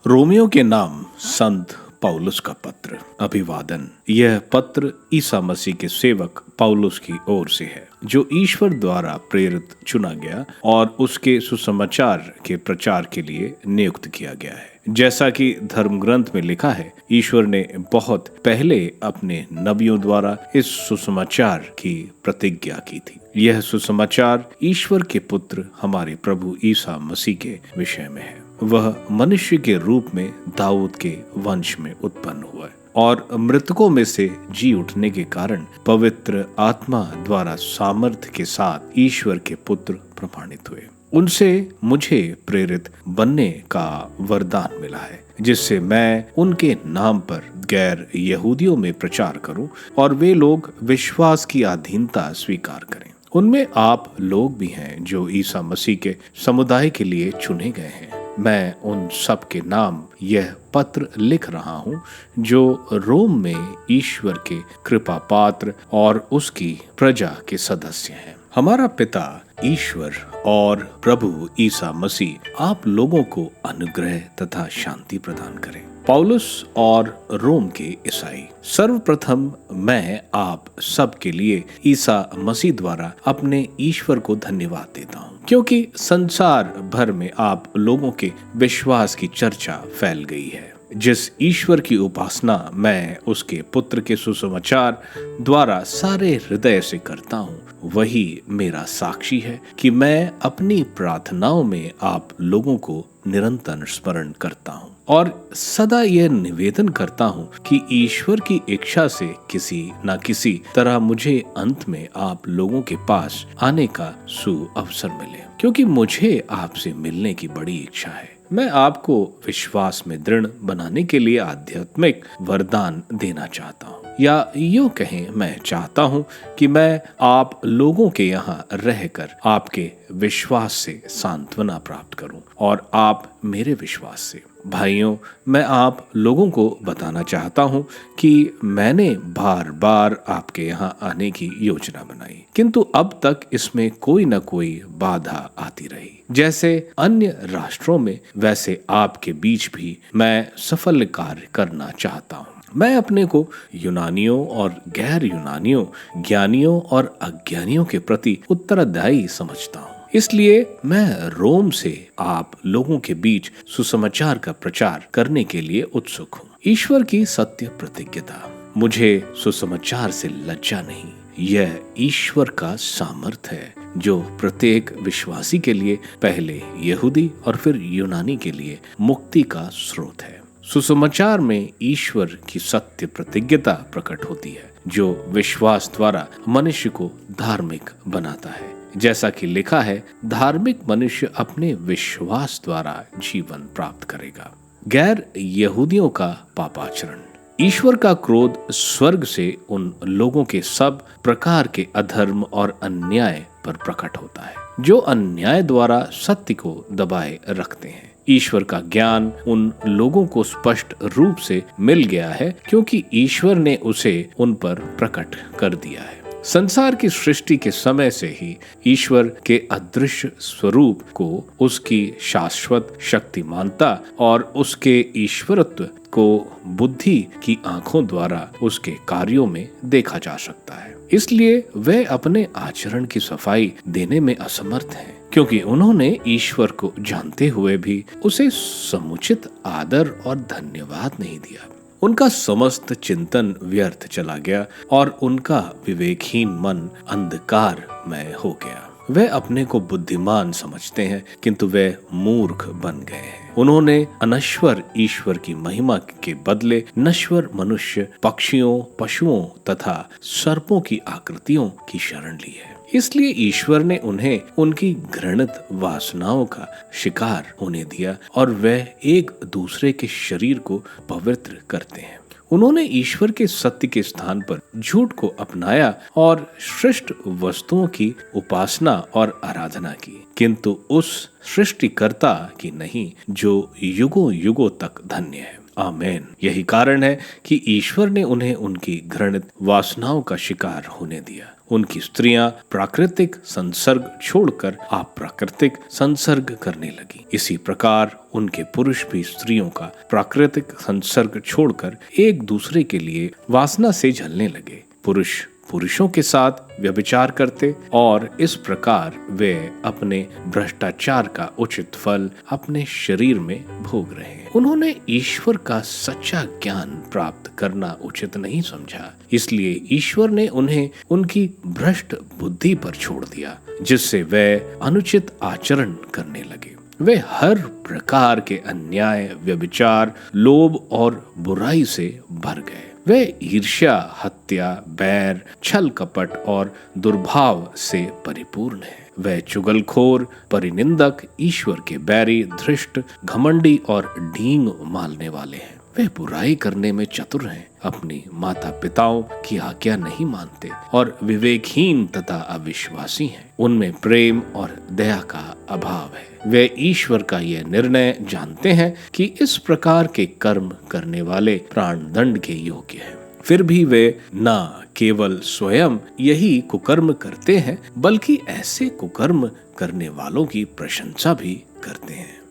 Romeo के नाम संत पौलुस का पत्र। अभिवादन। यह पत्र ईसा मसीह के सेवक पौलुस की ओर से है, जो ईश्वर द्वारा प्रेरित चुना गया और उसके सुसमाचार के प्रचार के लिए नियुक्त किया गया है। जैसा कि धर्म ग्रंथ में लिखा है, ईश्वर ने बहुत पहले अपने नबियों द्वारा इस सुसमाचार की प्रतिज्ञा की थी। यह सुसमाचार ईश्वर के पुत्र हमारे प्रभु ईसा मसीह के विषय में है। वह मनुष्य के रूप में दाऊद के वंश में उत्पन्न हुआ और मृतकों में से जी उठने के कारण पवित्र आत्मा द्वारा सामर्थ्य के साथ ईश्वर के पुत्र प्रमाणित हुए। उनसे मुझे प्रेरित बनने का वरदान मिला है, जिससे मैं उनके नाम पर गैर यहूदियों में प्रचार करूं और वे लोग विश्वास की अधीनता स्वीकार करें। उनमें आप लोग भी हैं जो ईसा मसीह के समुदाय के लिए चुने गए हैं। मैं उन सब के नाम यह पत्र लिख रहा हूँ जो रोम में ईश्वर के कृपा पात्र और उसकी प्रजा के सदस्य हैं। हमारा पिता ईश्वर और प्रभु ईसा मसीह आप लोगों को अनुग्रह तथा शांति प्रदान करें। पौलुस और रोम के ईसाई। सर्वप्रथम मैं आप सब के लिए ईसा मसीह द्वारा अपने ईश्वर को धन्यवाद देता हूँ, क्योंकि संसार भर में आप लोगों के विश्वास की चर्चा फैल गई है। जिस ईश्वर की उपासना मैं उसके पुत्र के सुसमाचार द्वारा सारे हृदय से करता हूँ, वही मेरा साक्षी है कि मैं अपनी प्रार्थनाओं में आप लोगों को निरंतर स्मरण करता हूँ और सदा यह निवेदन करता हूँ कि ईश्वर की इच्छा से किसी न किसी तरह मुझे अंत में आप लोगों के पास आने का सुअवसर मिले, क्योंकि मुझे आपसे मिलने की बड़ी इच्छा है। मैं आपको विश्वास में दृढ़ बनाने के लिए आध्यात्मिक वरदान देना चाहता हूँ, या यूं कहें, मैं चाहता हूँ कि मैं आप लोगों के यहाँ रहकर आपके विश्वास से सांत्वना प्राप्त करूं और आप मेरे विश्वास से। भाइयों, मैं आप लोगों को बताना चाहता हूँ कि मैंने बार बार आपके यहाँ आने की योजना बनाई, किंतु अब तक इसमें कोई न कोई बाधा आती रही। जैसे अन्य राष्ट्रों में, वैसे आपके बीच भी मैं सफल कार्य करना चाहता हूँ। मैं अपने को यूनानियों और गैर यूनानियों, ज्ञानियों और अज्ञानियों के प्रति उत्तरदायी समझता हूँ। इसलिए मैं रोम से आप लोगों के बीच सुसमाचार का प्रचार करने के लिए उत्सुक हूँ। ईश्वर की सत्य प्रतिज्ञता। मुझे सुसमाचार से लज्जा नहीं, यह ईश्वर का सामर्थ्य है जो प्रत्येक विश्वासी के लिए पहले यहूदी और फिर यूनानी के लिए मुक्ति का स्रोत है। सुसमाचार में ईश्वर की सत्य प्रतिज्ञता प्रकट होती है, जो विश्वास द्वारा मनुष्य को धार्मिक बनाता है। जैसा कि लिखा है, धार्मिक मनुष्य अपने विश्वास द्वारा जीवन प्राप्त करेगा। गैर यहूदियों का पापाचरण। ईश्वर का क्रोध स्वर्ग से उन लोगों के सब प्रकार के अधर्म और अन्याय पर प्रकट होता है, जो अन्याय द्वारा सत्य को दबाए रखते हैं। ईश्वर का ज्ञान उन लोगों को स्पष्ट रूप से मिल गया है, क्योंकि ईश्वर ने उसे उन पर प्रकट कर दिया है। संसार की सृष्टि के समय से ही ईश्वर के अदृश्य स्वरूप को उसकी शाश्वत शक्तिमानता और उसके ईश्वरत्व को बुद्धि की आंखों द्वारा उसके कार्यों में देखा जा सकता है। इसलिए वे अपने आचरण की सफाई देने में असमर्थ हैं, क्योंकि उन्होंने ईश्वर को जानते हुए भी उसे समुचित आदर और धन्यवाद नहीं दिया। उनका समस्त चिंतन व्यर्थ चला गया और उनका विवेकहीन मन अंधकारमय हो गया। वे अपने को बुद्धिमान समझते हैं, किंतु वे मूर्ख बन गए हैं। उन्होंने अनश्वर ईश्वर की महिमा के बदले नश्वर मनुष्य, पक्षियों, पशुओं तथा सर्पों की आकृतियों की शरण ली है। इसलिए ईश्वर ने उन्हें उनकी घृणित वासनाओं का शिकार होने दिया और वे एक दूसरे के शरीर को पवित्र करते हैं। उन्होंने ईश्वर के सत्य के स्थान पर झूठ को अपनाया और श्रेष्ठ वस्तुओं की उपासना और आराधना की, किंतु उस सृष्टिकर्ता की नहीं, जो युगों युगों तक धन्य है। आमीन। यही कारण है कि ईश्वर ने उन्हें उनकी घृणित वासनाओं का शिकार होने दिया उनकी स्त्रियां प्राकृतिक संसर्ग छोड़कर अप्राकृतिक संसर्ग करने लगी। इसी प्रकार उनके पुरुष भी स्त्रियों का प्राकृतिक संसर्ग छोड़कर एक दूसरे के लिए वासना से जलने लगे। पुरुष पुरुषों के साथ व्यभिचार करते और इस प्रकार वे अपने भ्रष्टाचार का उचित फल अपने शरीर में भोग रहे हैं। उन्होंने ईश्वर का सच्चा ज्ञान प्राप्त करना उचित नहीं समझा, इसलिए ईश्वर ने उन्हें उनकी भ्रष्ट बुद्धि पर छोड़ दिया, जिससे वे अनुचित आचरण करने लगे। वे हर प्रकार के अन्याय, व्यभिचार, लोभ और बुराई से भर गए। वे ईर्ष्या, हत्या, बैर, छल कपट और दुर्भाव से परिपूर्ण हैं। वे चुगलखोर, परिनिंदक, ईश्वर के बैरी, धृष्ट, घमंडी और डींग मारने वाले हैं। वे बुराई करने में चतुर हैं, अपनी माता पिताओं की आज्ञा नहीं मानते और विवेकहीन तथा अविश्वासी हैं। उनमें प्रेम और दया का अभाव है। वे ईश्वर का यह निर्णय जानते हैं कि इस प्रकार के कर्म करने वाले प्राण दंड के योग्य हैं। फिर भी वे न केवल स्वयं यही कुकर्म करते हैं, बल्कि ऐसे कुकर्म करने वालों की प्रशंसा भी करते हैं।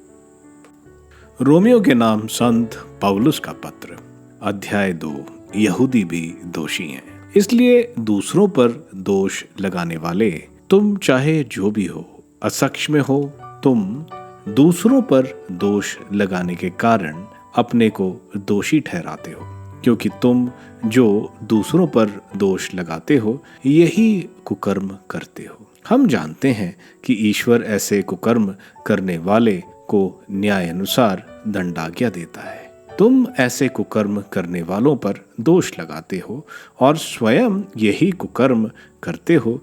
रोमियो के नाम संत पौलुस का पत्र, अध्याय 2। यहूदी भी दोषी हैं, इसलिए दूसरों पर दोष लगाने वाले, तुम चाहे जो भी हो, असक्ष में हो, तुम दूसरों पर दोष लगाने के कारण अपने को दोषी ठहराते हो, क्योंकि तुम जो दूसरों पर दोष लगाते हो यही कुकर्म करते हो। हम जानते हैं कि ईश्वर ऐसे कुकर्म करने वाले को न्याय अनुसार दंडाज्ञा देता है। तुम ऐसे कुकर्म करने वालों पर दोष लगाते हो और स्वयं यही कुकर्म करते हो।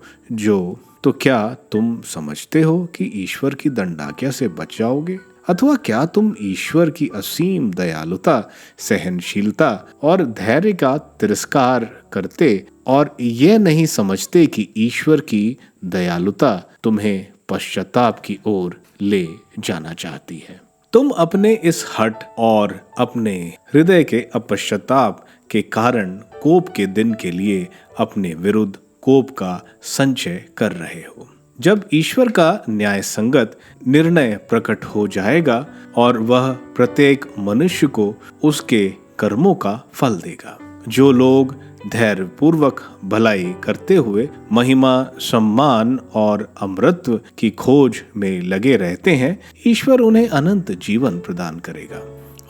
तो क्या तुम समझते हो कि ईश्वर की दंडाज्ञा से बच जाओगे? अथवा क्या तुम ईश्वर की असीम दयालुता, सहनशीलता और धैर्य का तिरस्कार करते और ये नहीं समझते कि ईश्वर की दयालुता तुम्हें पश्चाताप की ओर ले जाना चाहती है? तुम अपने इस हठ और अपने हृदय के अपश्चाताप के कारण कोप के दिन के लिए अपने विरुद्ध कोप का संचय कर रहे हो। जब ईश्वर का न्याय संगत निर्णय प्रकट हो जाएगा और वह प्रत्येक मनुष्य को उसके कर्मों का फल देगा। जो लोग धैर्य पूर्वक भलाई करते हुए महिमा, सम्मान और अमरत्व की खोज में लगे रहते हैं, ईश्वर उन्हें अनंत जीवन प्रदान करेगा।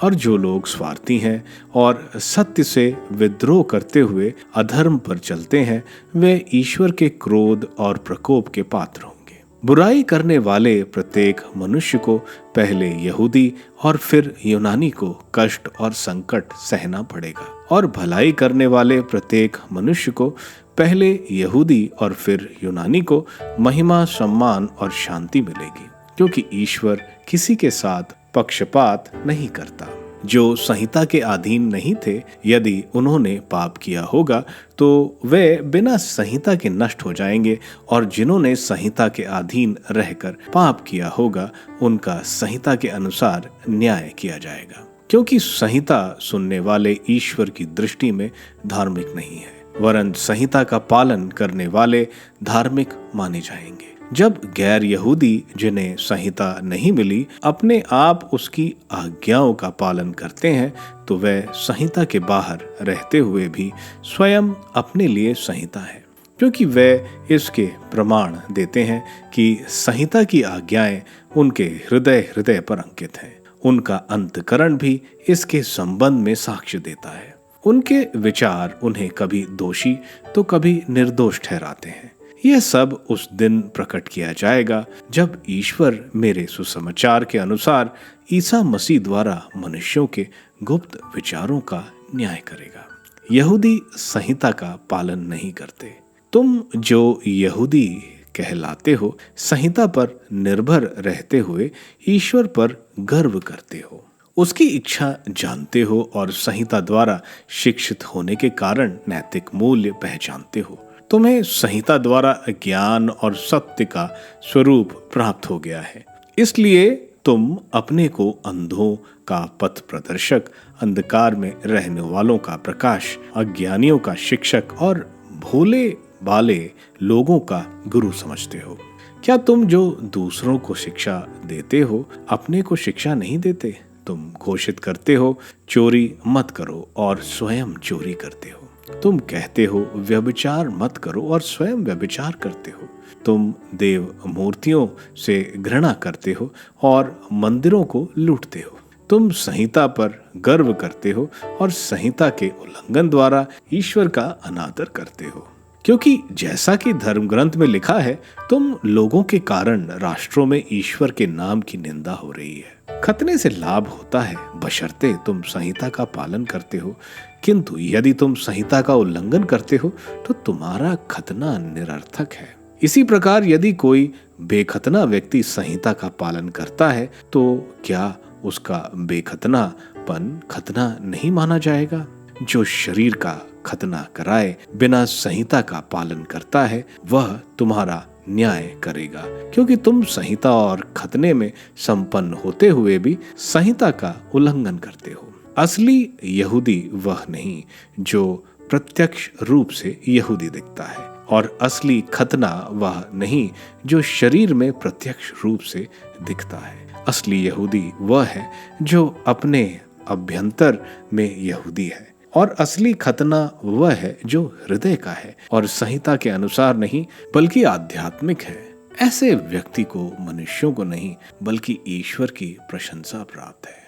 और जो लोग स्वार्थी हैं और सत्य से विद्रोह करते हुए अधर्म पर चलते हैं, वे ईश्वर के क्रोध और प्रकोप के पात्र होंगे। बुराई करने वाले प्रत्येक मनुष्य को पहले यहूदी और फिर यूनानी को कष्ट और संकट सहना पड़ेगा, और भलाई करने वाले प्रत्येक मनुष्य को पहले यहूदी और फिर यूनानी को महिमा, सम्मान और शांति मिलेगी, क्योंकि ईश्वर किसी के साथ पक्षपात नहीं करता। जो संहिता के अधीन नहीं थे, यदि उन्होंने पाप किया होगा तो वे बिना संहिता के नष्ट हो जाएंगे, और जिन्होंने संहिता के अधीन रहकर पाप किया होगा उनका संहिता के अनुसार न्याय किया जाएगा, क्योंकि संहिता सुनने वाले ईश्वर की दृष्टि में धार्मिक नहीं है, वरन संहिता का पालन करने वाले धार्मिक माने जाएंगे। जब गैर यहूदी जिन्हें संहिता नहीं मिली अपने आप उसकी आज्ञाओं का पालन करते हैं, तो वे संहिता के बाहर रहते हुए भी स्वयं अपने लिए संहिता है, क्योंकि वे इसके प्रमाण देते हैं कि संहिता की आज्ञाएं उनके हृदय पर अंकित हैं। उनका अंतकरण भी इसके संबंध में साक्ष्य देता है। उनके विचार उन्हें कभी दोषी तो कभी निर्दोष ठहराते हैं। यह सब उस दिन प्रकट किया जाएगा जब ईश्वर मेरे सुसमाचार के अनुसार ईसा मसीह द्वारा मनुष्यों के गुप्त विचारों का न्याय करेगा। यहूदी संहिता का पालन नहीं करते। तुम जो यहूदी कहलाते हो, संहिता पर निर्भर रहते हुए ईश्वर पर गर्व करते हो, उसकी इच्छा जानते हो और संहिता द्वारा शिक्षित होने के कारण नैतिक मूल्य पहचानते हो। तुम्हें संहिता द्वारा ज्ञान और सत्य का स्वरूप प्राप्त हो गया है, इसलिए तुम अपने को अंधों का पथ प्रदर्शक, अंधकार में रहने वालों का प्रकाश, अज्ञानियों का शिक्षक और भोले वाले लोगों का गुरु समझते हो? क्या तुम जो दूसरों को शिक्षा देते हो अपने को शिक्षा नहीं देते? तुम घोषित करते हो चोरी मत करो और स्वयं चोरी करते हो। तुम कहते हो व्यभिचार मत करो और स्वयं व्यभिचार करते हो। तुम देव मूर्तियों से घृणा करते हो और मंदिरों को लूटते हो। तुम संहिता पर गर्व करते हो और संहिता के उल्लंघन द्वारा ईश्वर का अनादर करते हो। क्योंकि जैसा कि धर्म ग्रंथ में लिखा है, तुम लोगों के कारण राष्ट्रों में ईश्वर के नाम की निंदा हो रही है। खतने से लाभ होता है बशर्ते तुम संहिता का पालन करते हो, किंतु यदि तुम संहिता का उल्लंघन करते हो तो तुम्हारा खतना निरर्थक है। इसी प्रकार यदि कोई बेखतना व्यक्ति संहिता का पालन करता है तो क्या उसका बेखतनापन खतना नहीं माना जाएगा? जो शरीर का खतना कराए बिना संहिता का पालन करता है वह तुम्हारा न्याय करेगा, क्योंकि तुम संहिता और खतने में संपन्न होते हुए भी संहिता का उल्लंघन करते हो। असली यहूदी वह नहीं जो प्रत्यक्ष रूप से यहूदी दिखता है, और असली खतना वह नहीं जो शरीर में प्रत्यक्ष रूप से दिखता है। असली यहूदी वह है जो अपने अभ्यंतर में यहूदी है, और असली खतना वह है जो हृदय का है और संहिता के अनुसार नहीं बल्कि आध्यात्मिक है। ऐसे व्यक्ति को मनुष्यों को नहीं बल्कि ईश्वर की प्रशंसा प्राप्त है।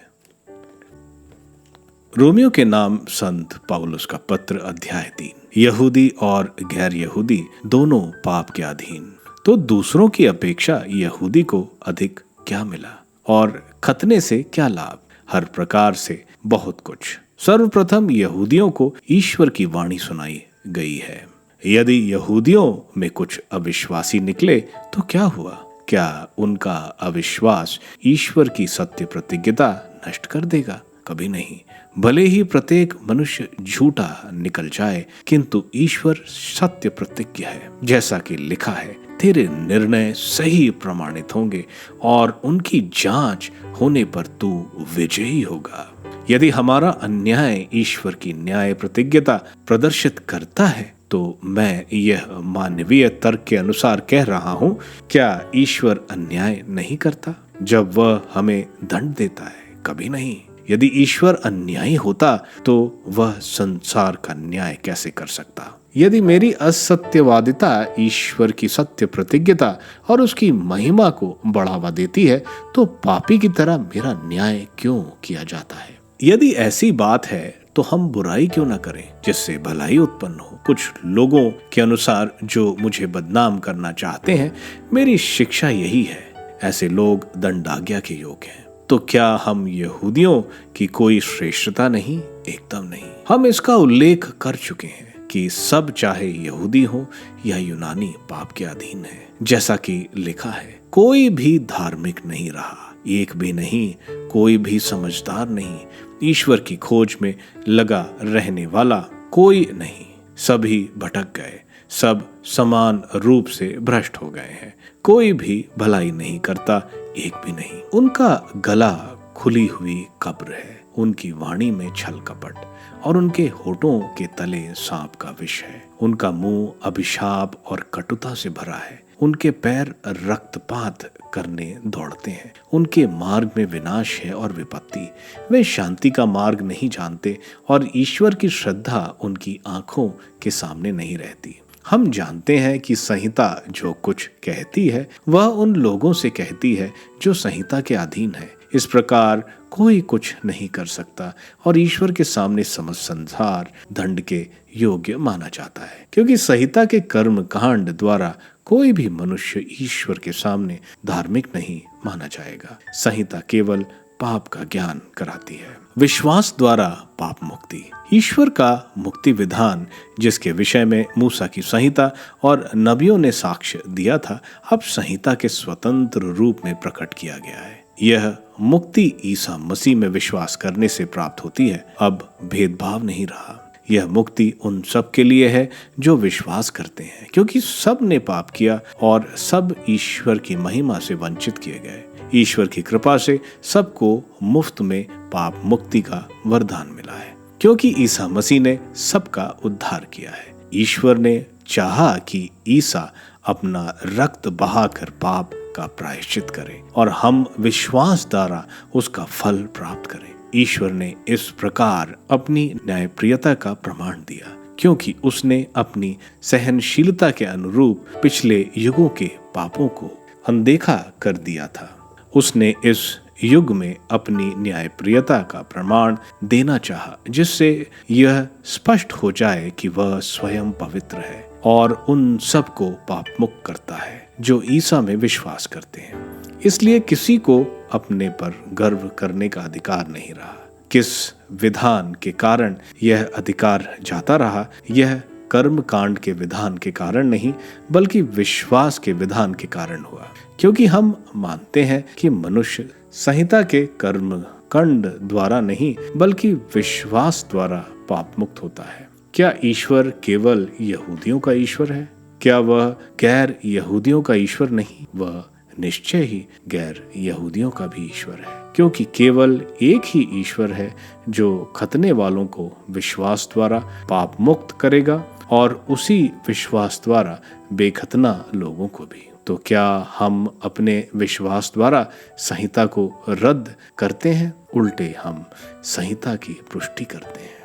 रोमियो के नाम संत पौलुस का पत्र, अध्याय 3। यहूदी और गैर यहूदी दोनों पाप के अधीन, तो दूसरों की अपेक्षा यहूदी को अधिक क्या मिला और खतने से क्या लाभ? हर प्रकार से बहुत कुछ। सर्वप्रथम यहूदियों को ईश्वर की वाणी सुनाई गई है। यदि यहूदियों में कुछ अविश्वासी निकले तो क्या हुआ? क्या उनका अविश्वास ईश्वर की सत्य प्रतिज्ञता नष्ट कर देगा? कभी नहीं। भले ही प्रत्येक मनुष्य झूठा निकल जाए, किंतु ईश्वर सत्य प्रतिज्ञ है। जैसा कि लिखा है, तेरे निर्णय सही प्रमाणित होंगे और उनकी जांच होने पर तू विजयी होगा। यदि हमारा अन्याय ईश्वर की न्याय प्रतिज्ञता प्रदर्शित करता है तो मैं यह मानवीय तर्क के अनुसार कह रहा हूं, क्या ईश्वर अन्याय नहीं करता जब वह हमें दंड देता है? कभी नहीं। यदि ईश्वर अन्यायी होता तो वह संसार का न्याय कैसे कर सकता? यदि मेरी असत्यवादिता ईश्वर की सत्य प्रतिज्ञता और उसकी महिमा को बढ़ावा देती है तो पापी की तरह मेरा न्याय क्यों किया जाता है? यदि ऐसी बात है तो हम बुराई क्यों न करें जिससे भलाई उत्पन्न हो? कुछ लोगों के अनुसार जो मुझे बदनाम करना चाहते हैं, मेरी शिक्षा यही है, ऐसे लोग दंडाज्ञा के योग्य हैं। तो क्या हम यहूदियों की कोई श्रेष्ठता नहीं? एकदम नहीं। हम इसका उल्लेख कर चुके हैं कि सब चाहे यहूदी हो या यूनानी पाप के अधीन है। जैसा कि लिखा है, कोई भी धार्मिक नहीं रहा, एक भी नहीं, कोई भी समझदार नहीं, ईश्वर की खोज में लगा रहने वाला कोई नहीं। सभी भटक गए, सब समान रूप से भ्रष्ट हो गए हैं, कोई भी भलाई नहीं करता, एक भी नहीं। उनका गला खुली हुई कब्र है, उनकी वाणी में छल कपट और उनके होठों के तले सांप का विष है। उनका मुंह अभिशाप और कटुता से भरा है, उनके पैर रक्तपात करने दौड़ते हैं। उनके मार्ग में विनाश है और विपत्ति। वे शांति का मार्ग नहीं जानते और ईश्वर की श्रद्धा उनकी आंखों के सामने नहीं रहती। हम जानते हैं कि संहिता जो कुछ कहती है वह उन लोगों से कहती है जो संहिता के अधीन है। इस प्रकार कोई कुछ नहीं कर सकता और ईश्वर के सामने समस्त संसार दंड के योग्य माना जाता है, क्योंकि संहिता के कर्म कांड द्वारा कोई भी मनुष्य ईश्वर के सामने धार्मिक नहीं माना जाएगा। संहिता केवल पाप का ज्ञान कराती है। विश्वास द्वारा पाप मुक्ति। ईश्वर का मुक्ति विधान जिसके विषय में मूसा की संहिता और नबियों ने साक्ष्य दिया था, अब संहिता के स्वतंत्र रूप में प्रकट किया गया है। यह मुक्ति ईसा मसीह में विश्वास करने से प्राप्त होती है। अब भेदभाव नहीं रहा। यह मुक्ति उन सब के लिए है जो विश्वास करते हैं, क्योंकि सब ने पाप किया और सब ईश्वर की महिमा से वंचित किए गए। ईश्वर की कृपा से सबको मुफ्त में पाप मुक्ति का वरदान मिला है, क्योंकि ईसा मसीह ने सबका उद्धार किया है। ईश्वर ने चाहा कि ईसा अपना रक्त बहाकर पाप का प्रायश्चित करे और हम विश्वास द्वारा उसका फल प्राप्त करें। ईश्वर ने इस प्रकार अपनी न्यायप्रियता का प्रमाण दिया, क्योंकि उसने अपनी सहनशीलता के अनुरूप पिछले युगों के पापों को अनदेखा कर दिया था। उसने इस युग में अपनी न्यायप्रियता का प्रमाण देना चाहा, जिससे यह स्पष्ट हो जाए कि वह स्वयं पवित्र है और उन सब को पाप मुक्त करता है जो ईसा में विश्वास करते हैं। इसलिए किसी को अपने पर गर्व करने का अधिकार नहीं रहा। किस विधान के कारण यह अधिकार जाता रहा, यह कर्म कांड के विधान के कारण नहीं, बल्कि विश्वास के विधान के कारण हुआ, क्योंकि हम मानते हैं कि मनुष्य संहिता के कर्म कांड द्वारा नहीं, बल्कि विश्वास द्वारा पाप मुक्त होता है। क्या ईश्वर केवल यहूदियों का ईश्वर है? क्या वह गैर यहूदियों का ईश्वर नहीं? वह निश्चय ही गैर यहूदियों का भी ईश्वर है, क्योंकि केवल एक ही ईश्वर है जो खतने वालों को विश्वास द्वारा पाप मुक्त करेगा और उसी विश्वास द्वारा बेखतना लोगों को भी। तो क्या हम अपने विश्वास द्वारा संहिता को रद्द करते हैं? उल्टे हम संहिता की पुष्टि करते हैं।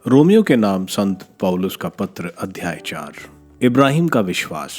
रोमियो के नाम संत पौलुस का पत्र, अध्याय 4। इब्राहिम का विश्वास।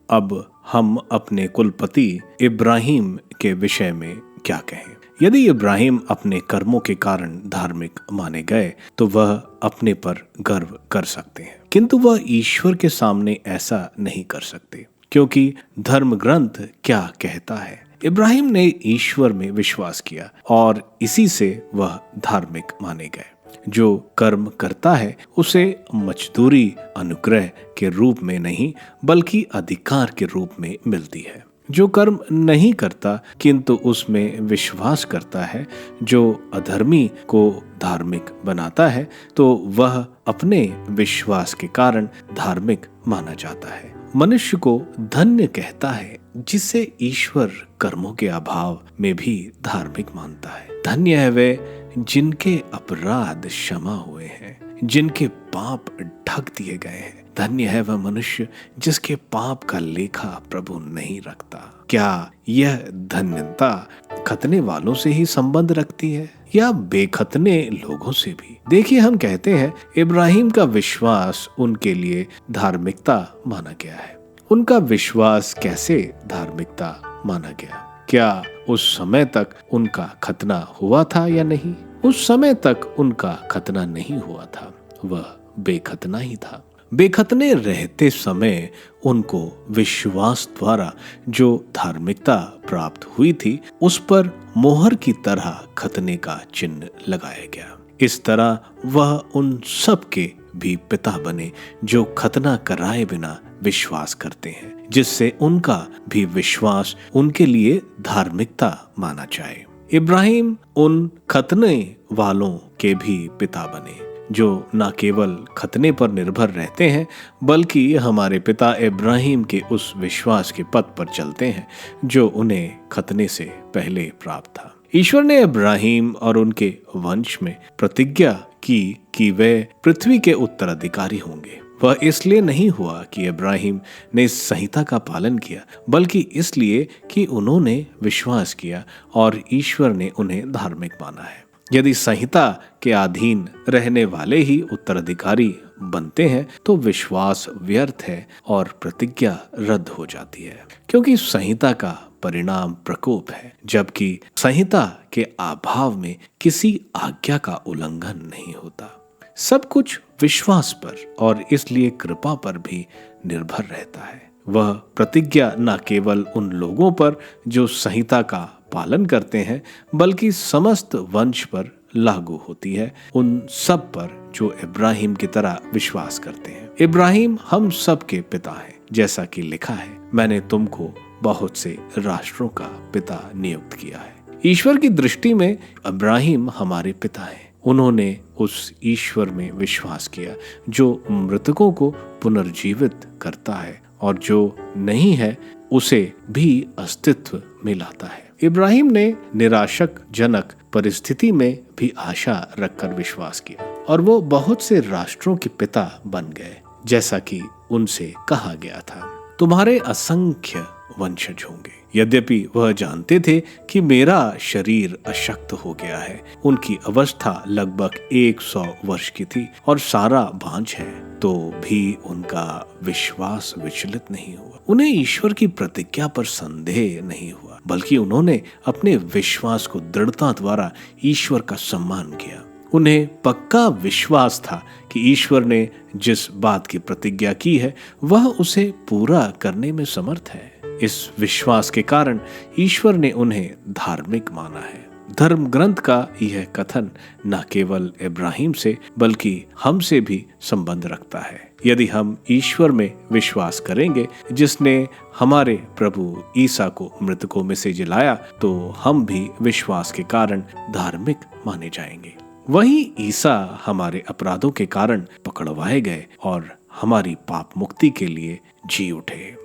अब हम अपने कुलपति इब्राहिम के विषय में क्या कहें? यदि इब्राहिम अपने कर्मों के कारण धार्मिक माने गए तो वह अपने पर गर्व कर सकते हैं, किंतु वह ईश्वर के सामने ऐसा नहीं कर सकते, क्योंकि धर्म ग्रंथ क्या कहता है? इब्राहिम ने ईश्वर में विश्वास किया और इसी से वह धार्मिक माने गए। जो कर्म करता है उसे मजदूरी अनुग्रह के रूप में नहीं, बल्कि अधिकार के रूप में मिलती है। जो कर्म नहीं करता किंतु उसमें विश्वास करता है, जो अधर्मी को धार्मिक बनाता है, तो वह अपने विश्वास के कारण धार्मिक माना जाता है। मनुष्य को धन्य कहता है जिसे ईश्वर कर्मों के अभाव में भी धार्मिक मानता है। धन्य है वे जिनके अपराध क्षमा हुए हैं, जिनके पाप ढक दिए गए हैं। धन्य है वह मनुष्य जिसके पाप का लेखा प्रभु नहीं रखता। क्या यह धन्यता खतने वालों से ही संबंध रखती है या बेखतने लोगों से भी? देखिए, हम कहते हैं इब्राहिम का विश्वास उनके लिए धार्मिकता माना गया है। उनका विश्वास कैसे धार्मिकता माना गया? क्या उस समय तक उनका खतना हुआ था या नहीं? उस समय तक उनका खतना नहीं हुआ था, वह बेखतना ही था। बेखतने रहते समय उनको विश्वास द्वारा जो धार्मिकता प्राप्त हुई थी उस पर मोहर की तरह खतने का चिन्ह लगाया गया। इस तरह वह उन सब के भी पिता बने जो खतना कराए बिना विश्वास करते हैं, जिससे उनका भी विश्वास उनके लिए धार्मिकता माना जाए। इब्राहिम उन खतने वालों के भी पिता बने जो न केवल खतने पर निर्भर रहते हैं, बल्कि हमारे पिता इब्राहिम के उस विश्वास के पथ पर चलते हैं जो उन्हें खतने से पहले प्राप्त था। ईश्वर ने इब्राहिम और उनके वंश में प्रतिज्ञा की कि वे पृथ्वी के उत्तराधिकारी होंगे। वह इसलिए नहीं हुआ कि इब्राहिम ने इस संहिता का पालन किया, बल्कि इसलिए कि उन्होंने विश्वास किया और ईश्वर ने उन्हें धार्मिक माना है। यदि संहिता के अधीन रहने वाले ही उत्तराधिकारी बनते हैं तो विश्वास व्यर्थ है और प्रतिज्ञा रद्द हो जाती है, क्योंकि संहिता का परिणाम प्रकोप है, जबकि संहिता के अभाव में किसी आज्ञा का उल्लंघन नहीं होता। सब कुछ विश्वास पर और इसलिए कृपा पर भी निर्भर रहता है। वह प्रतिज्ञा न केवल उन लोगों पर जो संहिता का पालन करते हैं, बल्कि समस्त वंश पर लागू होती है, उन सब पर जो इब्राहिम की तरह विश्वास करते हैं। इब्राहिम हम सब के पिता है, जैसा कि लिखा है, मैंने तुमको बहुत से राष्ट्रों का पिता नियुक्त किया है। ईश्वर की दृष्टि में इब्राहिम हमारे पिता हैं। उन्होंने उस ईश्वर में विश्वास किया जो मृतकों को पुनर्जीवित करता है और जो नहीं है उसे भी अस्तित्व में लाता है। इब्राहिम ने निराशकजनक परिस्थिति में भी आशा रखकर विश्वास किया और वो बहुत से राष्ट्रों के पिता बन गए, जैसा कि उनसे कहा गया था। तुम्हारे असंख्य वंशज होंगे। यद्यपि वह जानते थे कि मेरा शरीर अशक्त हो गया है। उनकी अवस्था लगभग 100 वर्ष की थी और सारा बांझ है, तो भी उनका विश्वास विचलित नहीं हुआ। उन्हें ईश्वर की प्रतिज्ञा पर संदेह नहीं हुआ, बल्कि उन्होंने अपने विश्वास को दृढ़ता द्वारा ईश्वर का सम्मान किया। उन्हें पक्का विश्वास था कि ईश्वर ने जिस बात की प्रतिज्ञा की है वह उसे पूरा करने में समर्थ है। इस विश्वास के कारण ईश्वर ने उन्हें धार्मिक माना है। धर्म ग्रंथ का यह कथन न केवल इब्राहिम से बल्कि हमसे भी संबंध रखता है। यदि हम ईश्वर में विश्वास करेंगे जिसने हमारे प्रभु ईसा को मृतकों में से जिलाया, तो हम भी विश्वास के कारण धार्मिक माने जाएंगे। वहीं ईसा हमारे अपराधों के कारण पकड़वाए गए और हमारी पाप मुक्ति के लिए जी उठे।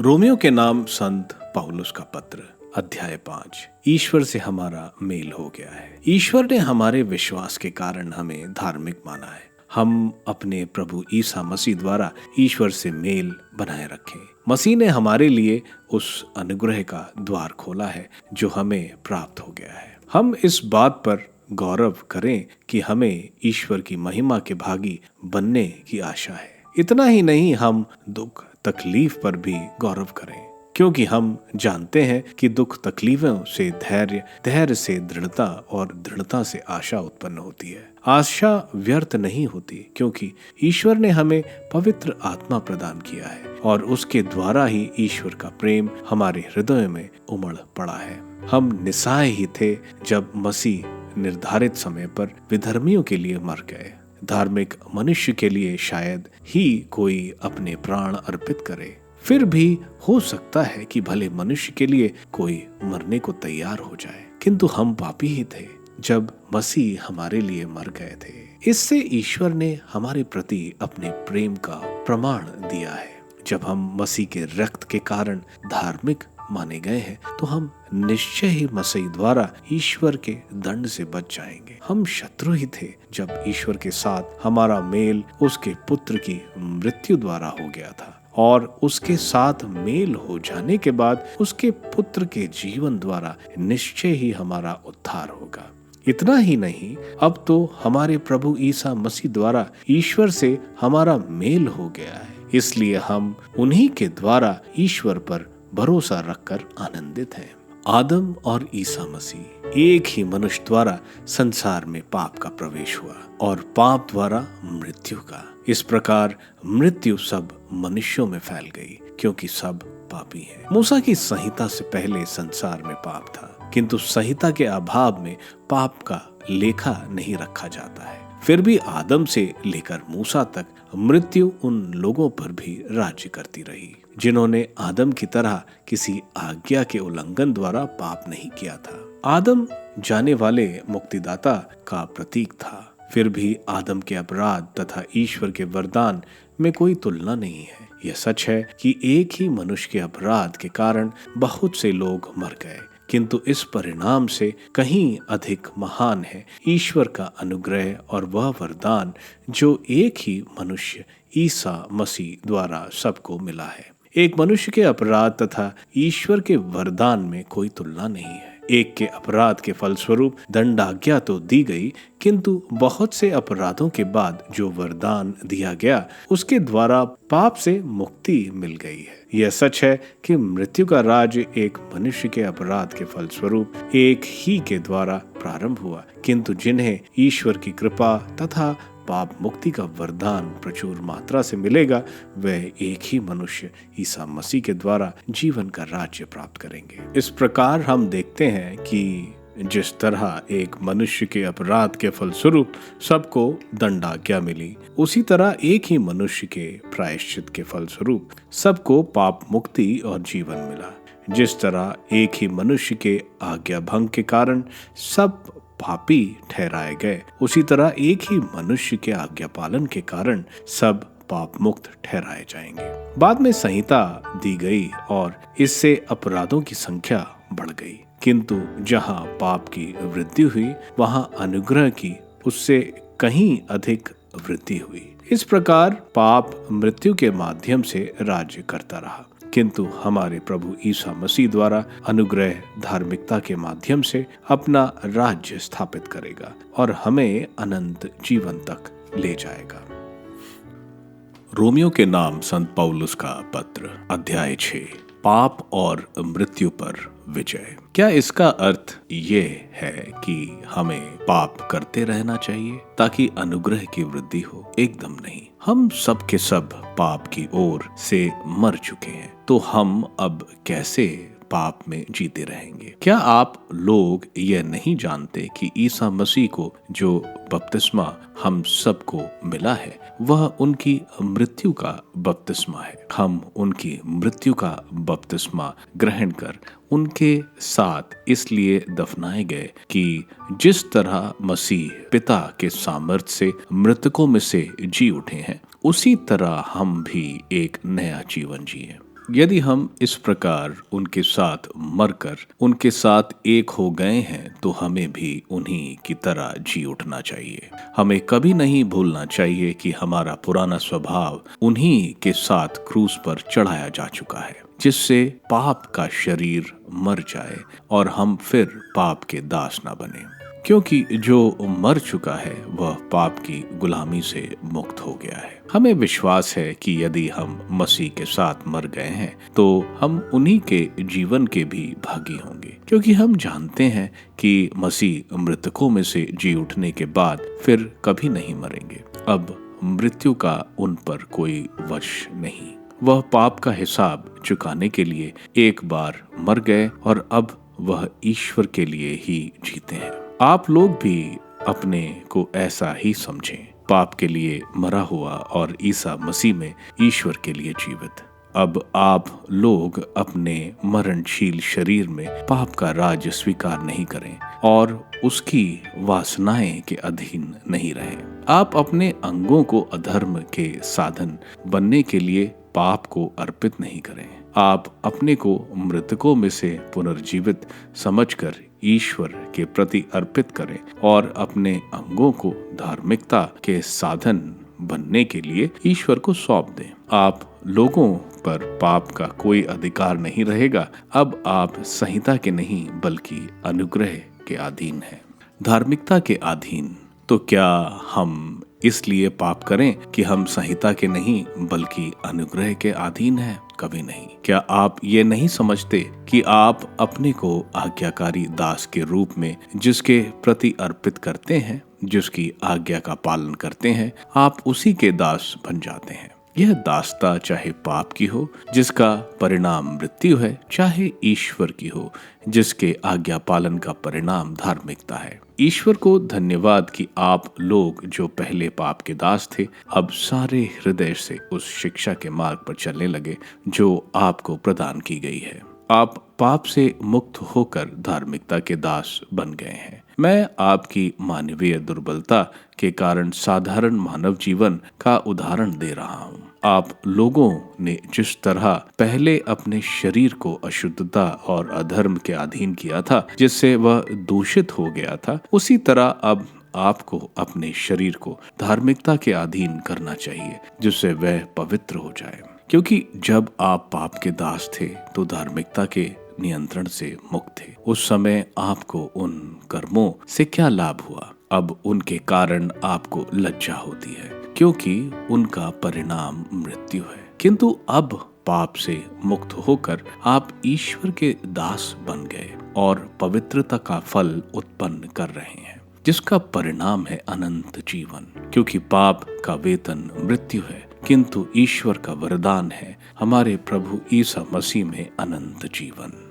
रोमियो के नाम संत पौलुस का पत्र, अध्याय 5। ईश्वर से हमारा मेल हो गया है। ईश्वर ने हमारे विश्वास के कारण हमें धार्मिक माना है। हम अपने प्रभु ईसा मसीह द्वारा ईश्वर से मेल बनाए रखें। मसीह ने हमारे लिए उस अनुग्रह का द्वार खोला है जो हमें प्राप्त हो गया है। हम इस बात पर गौरव करें कि हमें ईश्वर की महिमा के भागी बनने की आशा है। इतना ही नहीं, हम दुख तकलीफ पर भी गौरव करें, क्योंकि हम जानते हैं कि दुख तकलीफों से धैर्य, धैर्य से दृढ़ता और दृढ़ता से आशा उत्पन्न होती है। आशा व्यर्थ नहीं होती, क्योंकि ईश्वर ने हमें पवित्र आत्मा प्रदान किया है और उसके द्वारा ही ईश्वर का प्रेम हमारे हृदय में उमड़ पड़ा है। हम निस्सहाय ही थे जब मसीह निर्धारित समय पर विधर्मियों के लिए मर गए। धार्मिक मनुष्य के लिए शायद ही कोई अपने प्राण अर्पित करे। फिर भी हो सकता है कि भले मनुष्य के लिए कोई मरने को तैयार हो जाए, किंतु हम पापी ही थे जब मसीह हमारे लिए मर गए थे। इससे ईश्वर ने हमारे प्रति अपने प्रेम का प्रमाण दिया है। जब हम मसीह के रक्त के कारण धार्मिक माने गए हैं, तो हम निश्चय ही मसीह द्वारा ईश्वर के दंड से बच जाएंगे। हम शत्रु ही थे जब ईश्वर के साथ हमारा मेल उसके पुत्र की मृत्यु द्वारा हो गया था, और उसके साथ मेल हो जाने के बाद उसके पुत्र के जीवन द्वारा निश्चय ही हमारा उद्धार होगा। इतना ही नहीं, अब तो हमारे प्रभु ईसा मसीह द्वारा ईश्वर से हमारा मेल हो गया है। इसलिए हम उन्हीं के द्वारा ईश्वर पर भरोसा रखकर आनंदित हैं। आदम और ईसा मसीह एक ही मनुष्य द्वारा संसार में पाप का प्रवेश हुआ और पाप द्वारा मृत्यु का। इस प्रकार मृत्यु सब मनुष्यों में फैल गई, क्योंकि सब पापी हैं। मूसा की संहिता से पहले संसार में पाप था, किंतु संहिता के अभाव में पाप का लेखा नहीं रखा जाता है। फिर भी आदम से लेकर मूसा तक मृत्यु उन लोगों पर भी राज्य करती रही जिन्होंने आदम की तरह किसी आज्ञा के उल्लंघन द्वारा पाप नहीं किया था। आदम जाने वाले मुक्तिदाता का प्रतीक था। फिर भी आदम के अपराध तथा ईश्वर के वरदान में कोई तुलना नहीं है। यह सच है कि एक ही मनुष्य के अपराध के कारण बहुत से लोग मर गए, किंतु इस परिणाम से कहीं अधिक महान है ईश्वर का अनुग्रह और वह वरदान जो एक ही मनुष्य ईसा मसीह द्वारा सबको मिला है। एक मनुष्य के अपराध तथा ईश्वर के वरदान में कोई तुलना नहीं है। एक के अपराध के फलस्वरूप दंडाज्ञा तो दी गई, किंतु बहुत से अपराधों के बाद जो वरदान दिया गया उसके द्वारा पाप से मुक्ति मिल गई है। यह सच है कि मृत्यु का राज्य एक मनुष्य के अपराध के फलस्वरूप एक ही के द्वारा प्रारंभ हुआ, किंतु जिन्हें ईश्वर की कृपा तथा पाप मुक्ति का वरदान प्रचुर मात्रा से मिलेगा, वह एक ही मनुष्य ईसा मसीह के द्वारा जीवन का राज्य प्राप्त करेंगे। इस प्रकार हम देखते हैं कि जिस तरह एक मनुष्य के अपराध के फलस्वरूप सबको दंडाज्ञा मिली, उसी तरह एक ही मनुष्य के प्रायश्चित के फलस्वरूप सबको पाप मुक्ति और जीवन मिला। जिस तरह एक ही मनुष्य के आज्ञा भंग के कारण सब पापी ठहराए गए, उसी तरह एक ही मनुष्य के आज्ञा पालन के कारण सब पाप मुक्त ठहराए जाएंगे। बाद में संहिता दी गई और इससे अपराधों की संख्या बढ़ गई, किंतु जहां पाप की वृद्धि हुई वहां अनुग्रह की उससे कहीं अधिक वृद्धि हुई। इस प्रकार पाप मृत्यु के माध्यम से राज्य करता रहा, किंतु हमारे प्रभु ईसा मसीह द्वारा अनुग्रह धार्मिकता के माध्यम से अपना राज्य स्थापित करेगा और हमें अनंत जीवन तक ले जाएगा। रोमियो के नाम संत पौलुस का पत्र, अध्याय 6, पाप और मृत्यु पर विजय। क्या इसका अर्थ ये है कि हमें पाप करते रहना चाहिए ताकि अनुग्रह की वृद्धि हो? एकदम नहीं। हम सब के सब पाप की ओर से मर चुके हैं, तो हम अब कैसे पाप में जीते रहेंगे? क्या आप लोग यह नहीं जानते कि ईसा मसीह को जो बपतिस्मा हम सबको मिला है वह उनकी मृत्यु का बपतिस्मा है। हम उनकी मृत्यु का बपतिस्मा ग्रहण कर उनके साथ इसलिए दफनाए गए कि जिस तरह मसीह पिता के सामर्थ्य से मृतकों में से जी उठे हैं, उसी तरह हम भी एक नया जीवन जिए। यदि हम इस प्रकार उनके साथ मरकर उनके साथ एक हो गए हैं, तो हमें भी उन्हीं की तरह जी उठना चाहिए। हमें कभी नहीं भूलना चाहिए कि हमारा पुराना स्वभाव उन्हीं के साथ क्रूस पर चढ़ाया जा चुका है, जिससे पाप का शरीर मर जाए और हम फिर पाप के दास न बने, क्योंकि जो मर चुका है वह पाप की गुलामी से मुक्त हो गया है। हमें विश्वास है कि यदि हम मसीह के साथ मर गए हैं तो हम उन्हीं के जीवन के भी भागी होंगे, क्योंकि हम जानते हैं कि मसीह मृतकों में से जी उठने के बाद फिर कभी नहीं मरेंगे। अब मृत्यु का उन पर कोई वश नहीं। वह पाप का हिसाब चुकाने के लिए एक बार मर गए और अब वह ईश्वर के लिए ही जीते हैं। आप लोग भी अपने को ऐसा ही समझें, पाप के लिए मरा हुआ और ईसा मसीह में ईश्वर के लिए जीवित। अब आप लोग अपने मरणशील शरीर में पाप का राज स्वीकार नहीं करें और उसकी वासनाएं के अधीन नहीं रहें। आप अपने अंगों को अधर्म के साधन बनने के लिए पाप को अर्पित नहीं करें। आप अपने को मृतकों में से पुनर्जीवित समझकर ईश्वर के प्रति अर्पित करें और अपने अंगों को धार्मिकता के साधन बनने के लिए ईश्वर को सौंप दें। आप लोगों पर पाप का कोई अधिकार नहीं रहेगा। अब आप संहिता के नहीं बल्कि अनुग्रह के अधीन हैं। धार्मिकता के अधीन तो क्या हम इसलिए पाप करें कि हम संहिता के नहीं बल्कि अनुग्रह के अधीन हैं? कभी नहीं। क्या आप ये नहीं समझते कि आप अपने को आज्ञाकारी दास के रूप में जिसके प्रति अर्पित करते हैं, जिसकी आज्ञा का पालन करते हैं, आप उसी के दास बन जाते हैं। यह दासता चाहे पाप की हो जिसका परिणाम मृत्यु है, चाहे ईश्वर की हो जिसके आज्ञा पालन का परिणाम धार्मिकता है। ईश्वर को धन्यवाद कि आप लोग जो पहले पाप के दास थे, अब सारे हृदय से उस शिक्षा के मार्ग पर चलने लगे जो आपको प्रदान की गई है। आप पाप से मुक्त होकर धार्मिकता के दास बन गए हैं। मैं आपकी मानवीय दुर्बलता के कारण साधारण मानव जीवन का उदाहरण दे रहा हूँ। आप लोगों ने जिस तरह पहले अपने शरीर को अशुद्धता और अधर्म के अधीन किया था, जिससे वह दूषित हो गया था, उसी तरह अब आपको अपने शरीर को धार्मिकता के अधीन करना चाहिए, जिससे वह पवित्र हो जाए। क्योंकि जब आप पाप के दास थे तो धार्मिकता के नियंत्रण से मुक्त थे। उस समय आपको उन कर्मों से क्या लाभ हुआ? अब उनके कारण आपको लज्जा होती है, क्योंकि उनका परिणाम मृत्यु है। किंतु अब पाप से मुक्त होकर आप ईश्वर के दास बन गए और पवित्रता का फल उत्पन्न कर रहे हैं, जिसका परिणाम है अनंत जीवन। क्योंकि पाप का वेतन मृत्यु है, किंतु ईश्वर का वरदान है हमारे प्रभु ईसा मसीह में अनंत जीवन।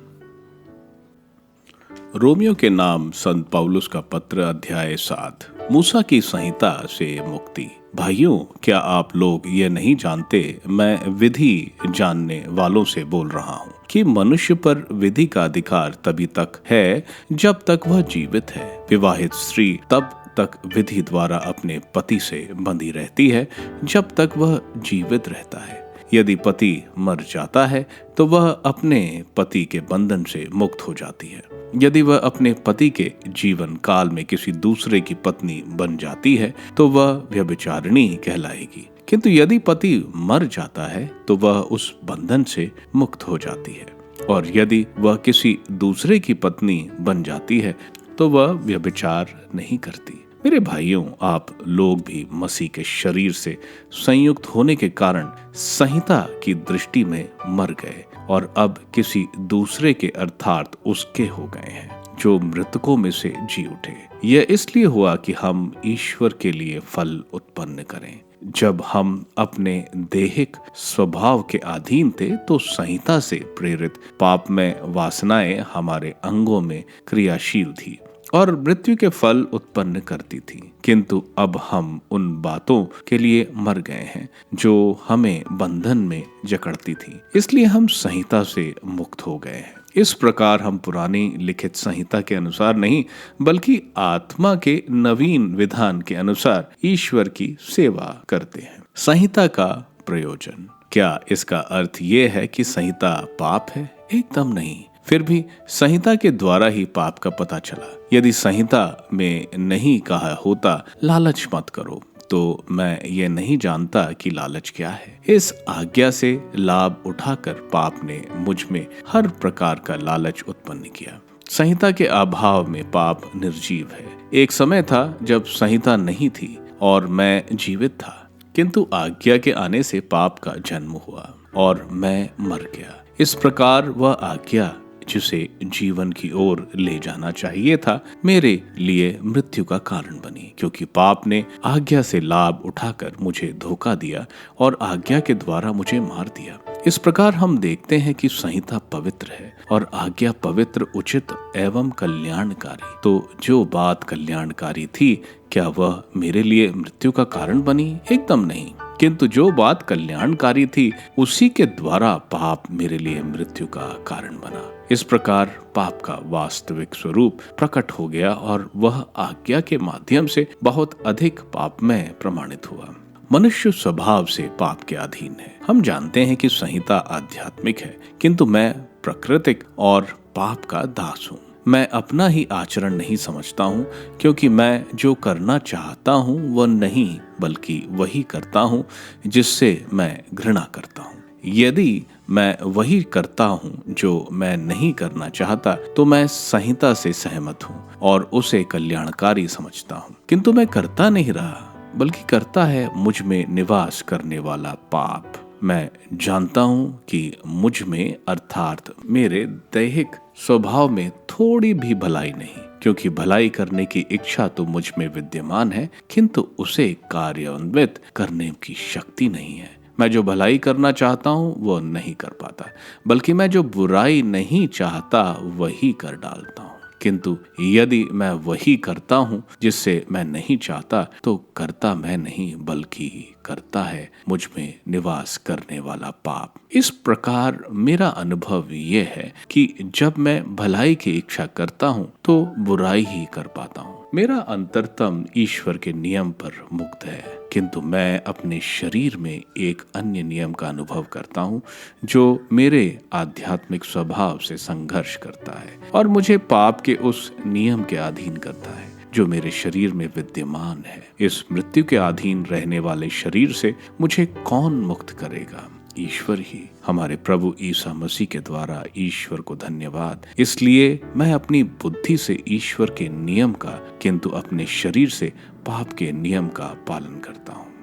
रोमियो के नाम संत पौलुस का पत्र, अध्याय 7, मूसा की संहिता से मुक्ति। भाइयों, क्या आप लोग ये नहीं जानते, मैं विधि जानने वालों से बोल रहा हूँ, कि मनुष्य पर विधि का अधिकार तभी तक है जब तक वह जीवित है। विवाहित स्त्री तब तक विधि द्वारा अपने पति से बंधी रहती है जब तक वह जीवित रहता है। यदि पति मर जाता है तो वह अपने पति के बंधन से मुक्त हो जाती है। यदि वह अपने पति के जीवन काल में किसी दूसरे की पत्नी बन जाती है तो वह व्यभिचारिणी कहलाएगी। किंतु यदि पति मर जाता है तो वह उस बंधन से मुक्त हो जाती है, और यदि वह किसी दूसरे की पत्नी बन जाती है तो वह व्यभिचार नहीं करती। मेरे भाइयों, आप लोग भी मसीह के शरीर से संयुक्त होने के कारण संहिता की दृष्टि में मर गए और अब किसी दूसरे के अर्थात उसके हो गए हैं, जो मृतकों में से जी उठे। यह इसलिए हुआ कि हम ईश्वर के लिए फल उत्पन्न करें। जब हम अपने देहिक स्वभाव के अधीन थे तो संहिता से प्रेरित पापमय वासनाएं हमारे अंगों में क्रियाशील थी और मृत्यु के फल उत्पन्न करती थी। किंतु अब हम उन बातों के लिए मर गए हैं जो हमें बंधन में जकड़ती थी, इसलिए हम संहिता से मुक्त हो गए हैं। इस प्रकार हम पुरानी लिखित संहिता के अनुसार नहीं बल्कि आत्मा के नवीन विधान के अनुसार ईश्वर की सेवा करते हैं। संहिता का प्रयोजन क्या? इसका अर्थ ये है कि संहिता पाप है? एकदम नहीं। फिर भी संहिता के द्वारा ही पाप का पता चला। यदि संहिता में नहीं कहा होता लालच मत करो, तो मैं ये नहीं जानता कि लालच क्या है। इस आज्ञा से लाभ उठाकर पाप ने मुझ में हर प्रकार का लालच उत्पन्न किया। संहिता के अभाव में पाप निर्जीव है। एक समय था जब संहिता नहीं थी और मैं जीवित था, किंतु आज्ञा के आने से पाप का जन्म हुआ और मैं मर गया। इस प्रकार वह आज्ञा जिसे जीवन की ओर ले जाना चाहिए था मेरे लिए मृत्यु का कारण बनी, क्योंकि पाप ने आज्ञा से लाभ उठाकर मुझे धोखा दिया और आज्ञा के द्वारा मुझे मार दिया। इस प्रकार हम देखते हैं कि संहिता पवित्र है और आज्ञा पवित्र, उचित एवं कल्याणकारी। तो जो बात कल्याणकारी थी, क्या वह मेरे लिए मृत्यु का कारण बनी? एकदम नहीं। किंतु जो बात कल्याणकारी थी उसी के द्वारा पाप मेरे लिए मृत्यु का कारण बना। इस प्रकार पाप का वास्तविक स्वरूप प्रकट हो गया और वह आज्ञा के माध्यम से बहुत अधिक पापमय प्रमाणित हुआ। मनुष्य स्वभाव से पाप के अधीन है। हम जानते हैं कि संहिता आध्यात्मिक है, किंतु मैं प्राकृतिक और पाप का दास हूँ। मैं अपना ही आचरण नहीं समझता हूँ, क्योंकि मैं जो करना चाहता हूँ वह नहीं बल्कि वही करता हूँ जिससे मैं घृणा करता हूँ। यदि मैं वही करता हूँ जो मैं नहीं करना चाहता तो मैं संहिता से सहमत हूँ और उसे कल्याणकारी समझता हूँ। किंतु मैं करता नहीं रहा बल्कि करता है मुझ में निवास करने वाला पाप। मैं जानता हूँ कि मुझ में अर्थात मेरे दैहिक स्वभाव में थोड़ी भी भलाई नहीं, क्योंकि भलाई करने की इच्छा तो मुझ में विद्यमान है, किंतु उसे कार्यान्वित करने की शक्ति नहीं है। मैं जो भलाई करना चाहता हूँ वो नहीं कर पाता, बल्कि मैं जो बुराई नहीं चाहता वही कर डालता हूँ। किंतु यदि मैं वही करता हूँ जिससे मैं नहीं चाहता, तो करता मैं नहीं बल्कि करता है मुझ में निवास करने वाला पाप। इस प्रकार मेरा अनुभव ये है कि जब मैं भलाई की इच्छा करता हूँ तो बुराई ही कर पाता हूँ। मेरा अंतरतम ईश्वर के नियम पर मुक्त है, किंतु मैं अपने शरीर में एक अन्य नियम का अनुभव करता हूँ जो मेरे आध्यात्मिक स्वभाव से संघर्ष करता है और मुझे पाप के उस नियम के अधीन करता है जो मेरे शरीर में विद्यमान है। इस मृत्यु के अधीन रहने वाले शरीर से मुझे कौन मुक्त करेगा? ईश्वर ही। हमारे प्रभु ईसा मसीह के द्वारा ईश्वर को धन्यवाद। इसलिए मैं अपनी बुद्धि से ईश्वर के नियम का, किंतु अपने शरीर से पाप के नियम का पालन करता हूँ।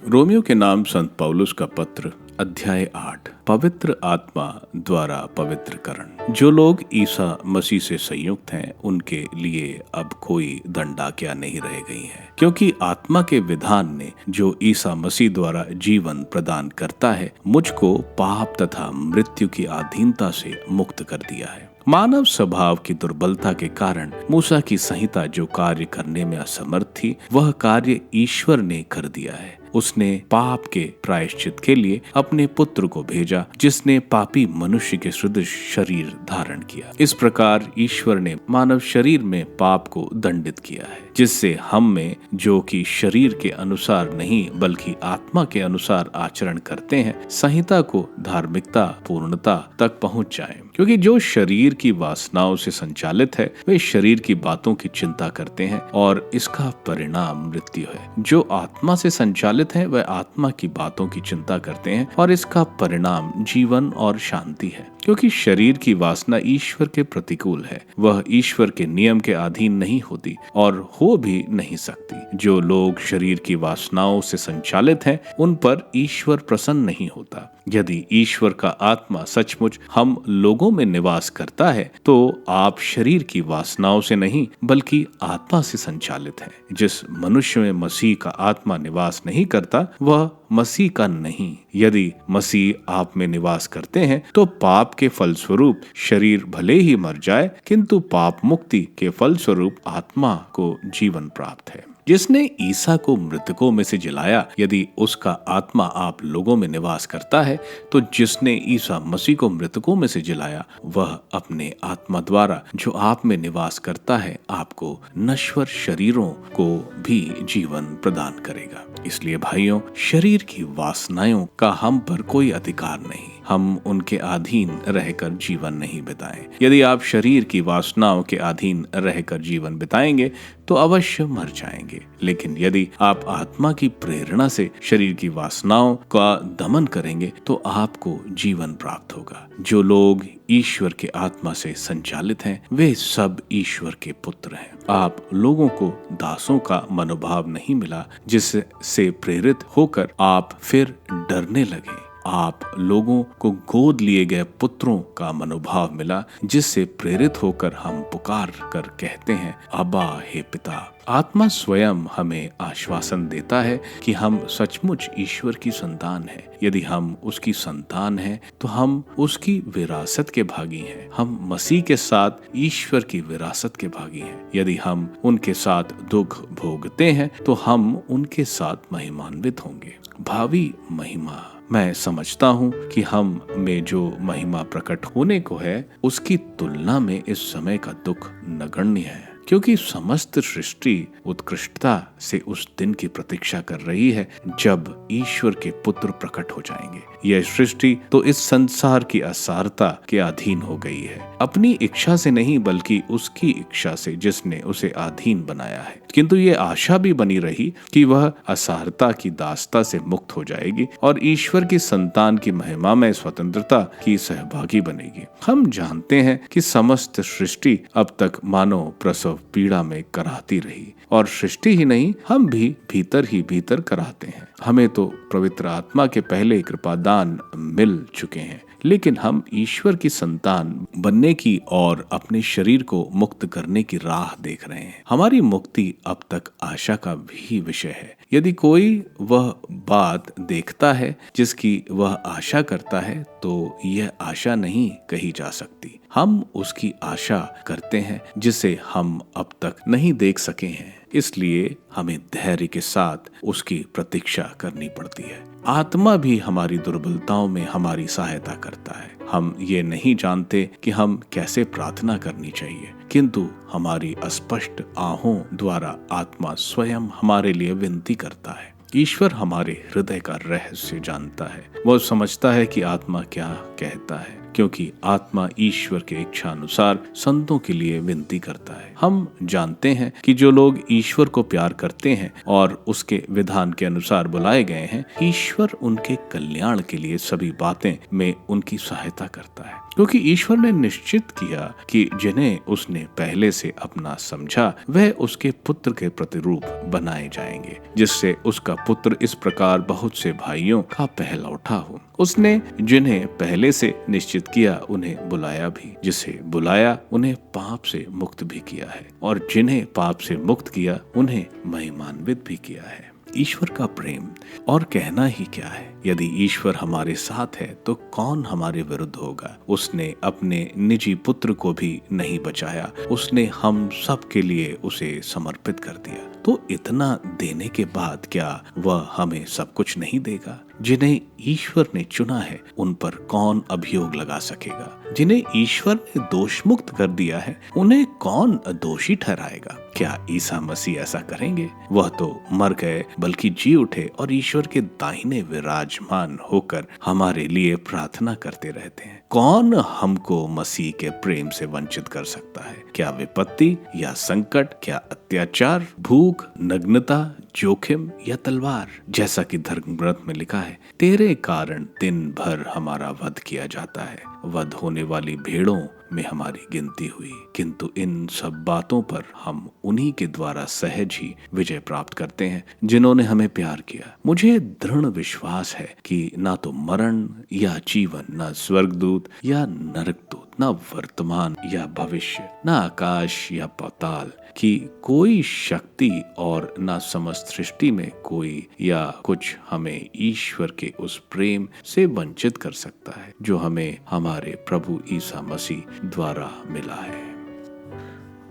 रोमियो के नाम संत पौलुस का पत्र, अध्याय 8, पवित्र आत्मा द्वारा पवित्रकरण। जो लोग ईसा मसीह से संयुक्त हैं उनके लिए अब कोई दंडाज्ञा नहीं रह गई है, क्योंकि आत्मा के विधान ने जो ईसा मसीह द्वारा जीवन प्रदान करता है मुझको पाप तथा मृत्यु की अधीनता से मुक्त कर दिया है। मानव स्वभाव की दुर्बलता के कारण मूसा की संहिता जो कार्य करने में असमर्थ थी, वह कार्य ईश्वर ने कर दिया है। उसने पाप के प्रायश्चित के लिए अपने पुत्र को भेजा, जिसने पापी मनुष्य के सदृश शरीर धारण किया। इस प्रकार ईश्वर ने मानव शरीर में पाप को दंडित किया है, जिससे हम में जो कि शरीर के अनुसार नहीं बल्कि आत्मा के अनुसार आचरण करते हैं, संहिता को धार्मिकता पूर्णता तक पहुंच जाएं। क्योंकि जो शरीर की वासनाओं से संचालित है वे शरीर की बातों की चिंता करते हैं और इसका परिणाम मृत्यु है। जो आत्मा से संचालित है वह आत्मा की बातों की चिंता करते हैं और इसका परिणाम जीवन और शांति है। क्योंकि शरीर की वासना ईश्वर के प्रतिकूल है, वह ईश्वर के नियम के अधीन नहीं होती और हो भी नहीं सकती। जो लोग शरीर की वासनाओं से संचालित हैं, उन पर ईश्वर प्रसन्न नहीं होता। यदि ईश्वर का आत्मा सचमुच हम लोगों में निवास करता है तो आप शरीर की वासनाओं से नहीं बल्कि आत्मा से संचालित हैं। जिस मनुष्य में मसीह का आत्मा निवास नहीं करता वह मसीह का नहीं। यदि मसीह आप में निवास करते हैं तो पाप के फलस्वरूप शरीर भले ही मर जाए, किंतु पाप मुक्ति के फलस्वरूप आत्मा को जीवन प्राप्त है। जिसने ईसा को मृतकों में से जिलाया, यदि उसका आत्मा आप लोगों में निवास करता है तो जिसने ईसा मसीह को मृतकों में से जिलाया वह अपने आत्मा द्वारा जो आप में निवास करता है आपको नश्वर शरीरों को भी जीवन प्रदान करेगा। इसलिए भाइयों, शरीर की वासनाओं का हम पर कोई अधिकार नहीं। हम उनके अधीन रहकर जीवन नहीं बिताएं। यदि आप शरीर की वासनाओं के अधीन रहकर जीवन बिताएंगे तो अवश्य मर जाएंगे। लेकिन यदि आप आत्मा की प्रेरणा से शरीर की वासनाओं का दमन करेंगे तो आपको जीवन प्राप्त होगा। जो लोग ईश्वर के आत्मा से संचालित हैं वे सब ईश्वर के पुत्र हैं। आप लोगों को दासों का मनोभाव नहीं मिला जिससे प्रेरित होकर आप फिर डरने लगे। आप लोगों को गोद लिए गए पुत्रों का मनोभाव मिला जिससे प्रेरित होकर हम पुकार कर कहते हैं, अब्बा हे पिता। आत्मा स्वयं हमें आश्वासन देता है कि हम सचमुच ईश्वर की संतान हैं। यदि हम उसकी संतान हैं तो हम उसकी विरासत के भागी हैं। हम मसीह के साथ ईश्वर की विरासत के भागी हैं। यदि हम उनके साथ दुख भोगते हैं तो हम उनके साथ महिमान्वित होंगे। भावी महिमा, मैं समझता हूँ कि हम में जो महिमा प्रकट होने को है उसकी तुलना में इस समय का दुख नगण्य है, क्योंकि समस्त सृष्टि उत्कृष्टता से उस दिन की प्रतीक्षा कर रही है जब ईश्वर के पुत्र प्रकट हो जाएंगे। यह सृष्टि तो इस संसार की असारता के अधीन हो गई है, अपनी इच्छा से नहीं बल्कि उसकी इच्छा से जिसने उसे अधीन बनाया है। किंतु ये आशा भी बनी रही कि वह असारता की दासता से मुक्त हो जाएगी और ईश्वर की संतान की महिमा में स्वतंत्रता की सहभागी बनेगी। हम जानते हैं कि समस्त सृष्टि अब तक मानो प्रसव पीड़ा में कराहती रही और सृष्टि ही नहीं हम भी भीतर ही भीतर कराहते हैं। हमें तो पवित्र आत्मा के पहले कृपादान मिल चुके हैं, लेकिन हम ईश्वर की संतान बनने की और अपने शरीर को मुक्त करने की राह देख रहे हैं। हमारी मुक्ति अब तक आशा का भी विषय है। यदि कोई वह बात देखता है जिसकी वह आशा करता है तो यह आशा नहीं कही जा सकती। हम उसकी आशा करते हैं जिसे हम अब तक नहीं देख सके हैं, इसलिए हमें धैर्य के साथ उसकी प्रतीक्षा करनी पड़ती है। आत्मा भी हमारी दुर्बलताओं में हमारी सहायता करता है। हम ये नहीं जानते कि हम कैसे प्रार्थना करनी चाहिए, किंतु हमारी अस्पष्ट आहों द्वारा आत्मा स्वयं हमारे लिए विनती करता है। ईश्वर हमारे हृदय का रहस्य जानता है। वह समझता है कि आत्मा क्या कहता है, क्योंकि आत्मा ईश्वर के इच्छा अनुसार संतों के लिए विनती करता है। हम जानते हैं कि जो लोग ईश्वर को प्यार करते हैं और उसके विधान के अनुसार बुलाए गए हैं, ईश्वर उनके कल्याण के लिए सभी बातें में उनकी सहायता करता है। क्योंकि ईश्वर ने निश्चित किया कि जिन्हें उसने पहले से अपना समझा वह उसके पुत्र के प्रतिरूप बनाए जाएंगे, जिससे उसका पुत्र इस प्रकार बहुत से भाइयों का पहलौठा हो। उसने जिन्हें पहले से निश्चित किया उन्हें बुलाया भी, जिसे बुलाया उन्हें पाप से मुक्त भी किया है, और जिन्हें पाप से मुक्त किया उन्हें महिमान्वित भी किया है। ईश्वर का प्रेम और कहना ही क्या है। यदि ईश्वर हमारे साथ है तो कौन हमारे विरुद्ध होगा। उसने अपने निजी पुत्र को भी नहीं बचाया, उसने हम सब के लिए उसे समर्पित कर दिया। तो इतना देने के बाद क्या वह हमें सब कुछ नहीं देगा? जिन्हें ईश्वर ने चुना है उन पर कौन अभियोग लगा सकेगा? जिन्हें ईश्वर ने दोष मुक्त कर दिया है उन्हें कौन दोषी ठहराएगा? क्या ईसा मसीह ऐसा करेंगे? वह तो मर गए बल्कि जी उठे और ईश्वर के दाहिने विराजमान होकर हमारे लिए प्रार्थना करते रहते हैं। कौन हमको मसीह के प्रेम से वंचित कर सकता है? क्या विपत्ति या संकट, क्या अत्याचार, भूख, नग्नता, जोखिम या तलवार? जैसा कि धर्म ग्रंथ में लिखा है, तेरे कारण दिन भर हमारा वध किया जाता है, वध होने वाली भेड़ों में हमारी गिनती हुई। किंतु इन सब बातों पर हम उन्हीं के द्वारा सहज ही विजय प्राप्त करते हैं जिन्होंने हमें प्यार किया। मुझे दृढ़ विश्वास है कि ना तो मरण या जीवन, ना स्वर्गदूत या नरकदूत, ना वर्तमान या भविष्य, ना आकाश या पाताल की कोई शक्ति और ना समस्त सृष्टि में कोई या कुछ हमें ईश्वर के उस प्रेम से वंचित कर सकता है जो हमें हमारे प्रभु ईसा मसीह द्वारा मिला है।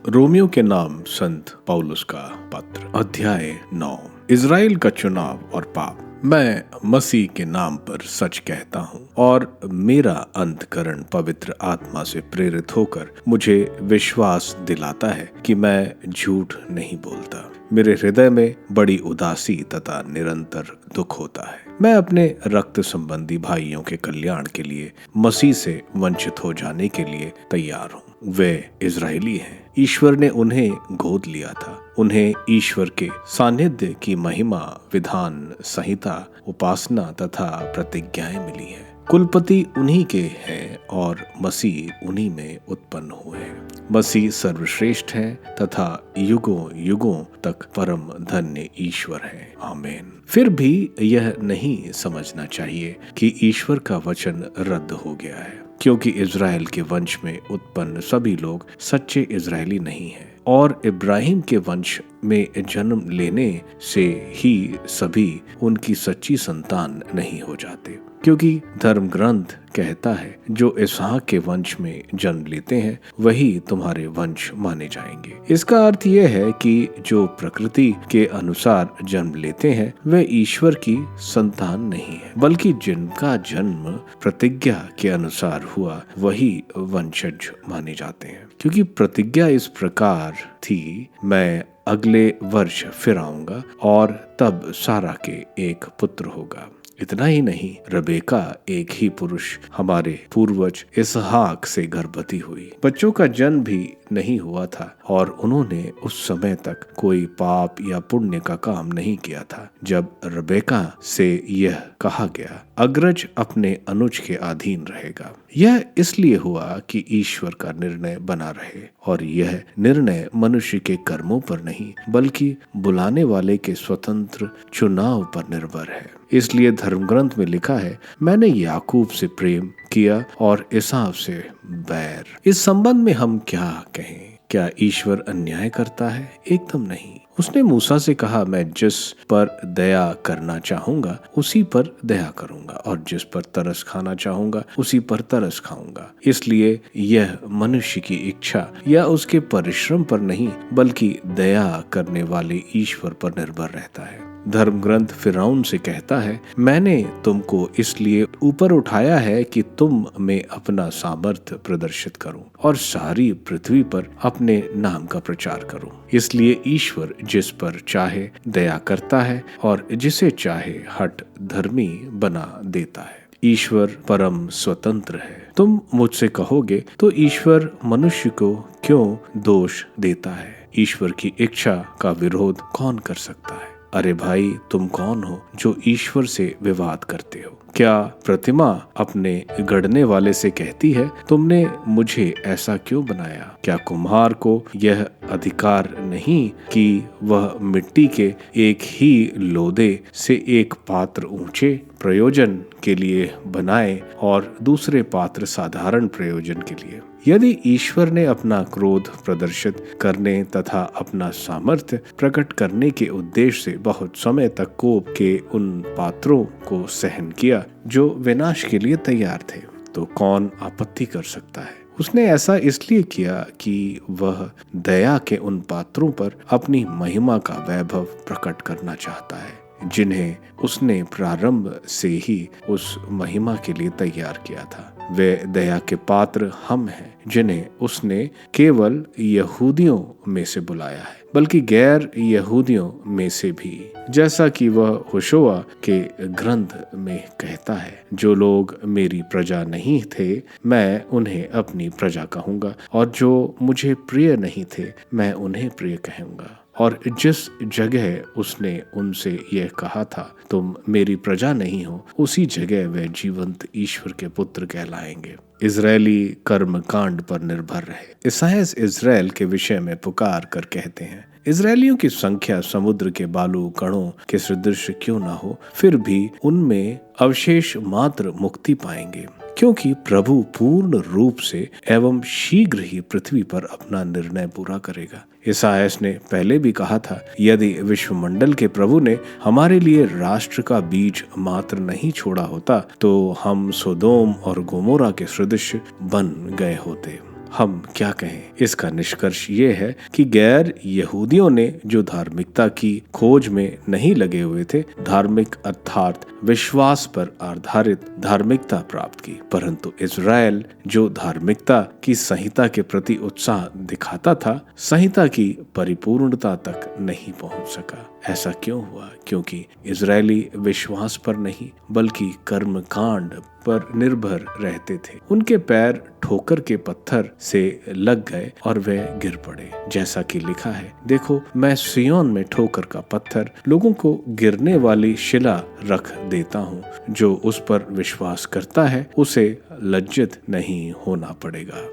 रोमियो के नाम संत पौलुस का पत्र, अध्याय 9। इज़राइल का चुनाव और पाप। मैं मसीह के नाम पर सच कहता हूँ और मेरा अंतकरण पवित्र आत्मा से प्रेरित होकर मुझे विश्वास दिलाता है कि मैं झूठ नहीं बोलता। मेरे हृदय में बड़ी उदासी तथा निरंतर दुख होता है। मैं अपने रक्त संबंधी भाइयों के कल्याण के लिए मसीह से वंचित हो जाने के लिए तैयार हूँ। वे इज़राइली हैं। ईश्वर ने उन्हें गोद लिया था। उन्हें ईश्वर के सानिध्य की महिमा, विधान संहिता, उपासना तथा प्रतिज्ञाएं मिली हैं। कुलपति उन्हीं के हैं और मसीह उन्हीं में उत्पन्न हुए हैं। मसीह सर्वश्रेष्ठ है तथा युगों युगों तक परम धन्य ईश्वर है। आमीन। फिर भी यह नहीं समझना चाहिए कि ईश्वर का वचन रद्द हो गया है, क्योंकि इज़राइल के वंश में उत्पन्न सभी लोग सच्चे इज़राइली नहीं हैं और इब्राहिम के वंश में जन्म लेने से ही सभी उनकी सच्ची संतान नहीं हो जाते, क्योंकि धर्म ग्रंथ कहता है जो इसहाक के वंश में जन्म लेते हैं वही तुम्हारे वंश माने जाएंगे। इसका अर्थ यह है कि जो प्रकृति के अनुसार जन्म लेते हैं वे ईश्वर की संतान नहीं है, बल्कि जिनका जन्म प्रतिज्ञा के अनुसार हुआ वही वंशज माने जाते हैं। क्योंकि प्रतिज्ञा इस प्रकार थी, मैं अगले वर्ष फिर आऊंगा और तब सारा के एक पुत्र होगा। इतना ही नहीं, रबेका एक ही पुरुष हमारे पूर्वज इसहाक से गर्भवती हुई। बच्चों का जन्म भी नहीं हुआ था और उन्होंने उस समय तक कोई पाप या पुण्य का काम नहीं किया था जब रबेका से यह कहा गया, अग्रज अपने अनुज के अधीन रहेगा। यह इसलिए हुआ कि ईश्वर का निर्णय बना रहे और यह निर्णय मनुष्य के कर्मों पर नहीं बल्कि बुलाने वाले के स्वतंत्र चुनाव पर निर्भर है। इसलिए धर्मग्रंथ में लिखा है, मैंने याकूब से प्रेम किया और एसाव से बैर। इस संबंध में हम क्या कहें? क्या ईश्वर अन्याय करता है? एकदम नहीं। उसने मूसा से कहा, मैं जिस पर दया करना चाहूंगा उसी पर दया करूंगा और जिस पर तरस खाना चाहूंगा उसी पर तरस खाऊंगा। इसलिए यह मनुष्य की इच्छा या उसके परिश्रम पर नहीं बल्कि दया करने वाले ईश्वर पर निर्भर रहता है। धर्म ग्रंथ फिरौन से कहता है, मैंने तुमको इसलिए ऊपर उठाया है कि तुम में अपना सामर्थ्य प्रदर्शित करूं और सारी पृथ्वी पर अपने नाम का प्रचार करूं। इसलिए ईश्वर जिस पर चाहे दया करता है और जिसे चाहे हठ धर्मी बना देता है। ईश्वर परम स्वतंत्र है। तुम मुझसे कहोगे तो ईश्वर मनुष्य को क्यों दोष देता है? ईश्वर की इच्छा का विरोध कौन कर सकता है? अरे भाई, तुम कौन हो जो ईश्वर से विवाद करते हो? क्या प्रतिमा अपने गढ़ने वाले से कहती है, तुमने मुझे ऐसा क्यों बनाया? क्या कुम्हार को यह अधिकार नहीं कि वह मिट्टी के एक ही लोदे से एक पात्र ऊंचे प्रयोजन के लिए बनाए और दूसरे पात्र साधारण प्रयोजन के लिए? यदि ईश्वर ने अपना क्रोध प्रदर्शित करने तथा अपना सामर्थ्य प्रकट करने के उद्देश्य से बहुत समय तक कोप के उन पात्रों को सहन किया जो विनाश के लिए तैयार थे, तो कौन आपत्ति कर सकता है? उसने ऐसा इसलिए किया कि वह दया के उन पात्रों पर अपनी महिमा का वैभव प्रकट करना चाहता है जिन्हें उसने प्रारंभ से ही उस महिमा के लिए तैयार किया था। वे दया के पात्र हम हैं जिन्हें उसने केवल यहूदियों में से बुलाया है बल्कि गैर यहूदियों में से भी, जैसा कि वह होशुआ के ग्रंथ में कहता है, जो लोग मेरी प्रजा नहीं थे मैं उन्हें अपनी प्रजा कहूंगा और जो मुझे प्रिय नहीं थे मैं उन्हें प्रिय कहूंगा। और जिस जगह उसने उनसे यह कहा था तुम मेरी प्रजा नहीं हो, उसी जगह वे जीवंत ईश्वर के पुत्र कहलाएंगे। इजरायली कर्म कांड पर निर्भर रहे। ईसायास इजराइल के विषय में पुकार कर कहते हैं, इजरायलियों की संख्या समुद्र के बालू कणों के सदृश क्यों ना हो, फिर भी उनमें अवशेष मात्र मुक्ति पाएंगे, क्योंकि प्रभु पूर्ण रूप से एवं शीघ्र ही पृथ्वी पर अपना निर्णय पूरा करेगा। ईसायास ने पहले भी कहा था, यदि विश्वमंडल के प्रभु ने हमारे लिए राष्ट्र का बीज मात्र नहीं छोड़ा होता तो हम सोदोम और गोमोरा के सदृश बन गए होते। हम क्या कहें? इसका निष्कर्ष ये है कि गैर यहूदियों ने जो धार्मिकता की खोज में नहीं लगे हुए थे, धार्मिक अर्थात विश्वास पर आधारित धार्मिकता प्राप्त की, परंतु इजराइल जो धार्मिकता की संहिता के प्रति उत्साह दिखाता था, संहिता की परिपूर्णता तक नहीं पहुंच सका। ऐसा क्यों हुआ? क्योंकि इजरायली विश्वास पर नहीं बल्कि कर्मकांड पर निर्भर रहते थे। उनके पैर ठोकर के पत्थर से लग गए और वे गिर पड़े, जैसा कि लिखा है, देखो मैं सिय्योन में ठोकर का पत्थर, लोगों को गिरने वाली शिला रख देता हूँ। जो उस पर विश्वास करता है उसे लज्जित नहीं होना पड़ेगा।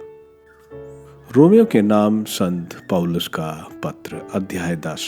रोमियो के नाम संत पौलुस का पत्र, अध्याय 10।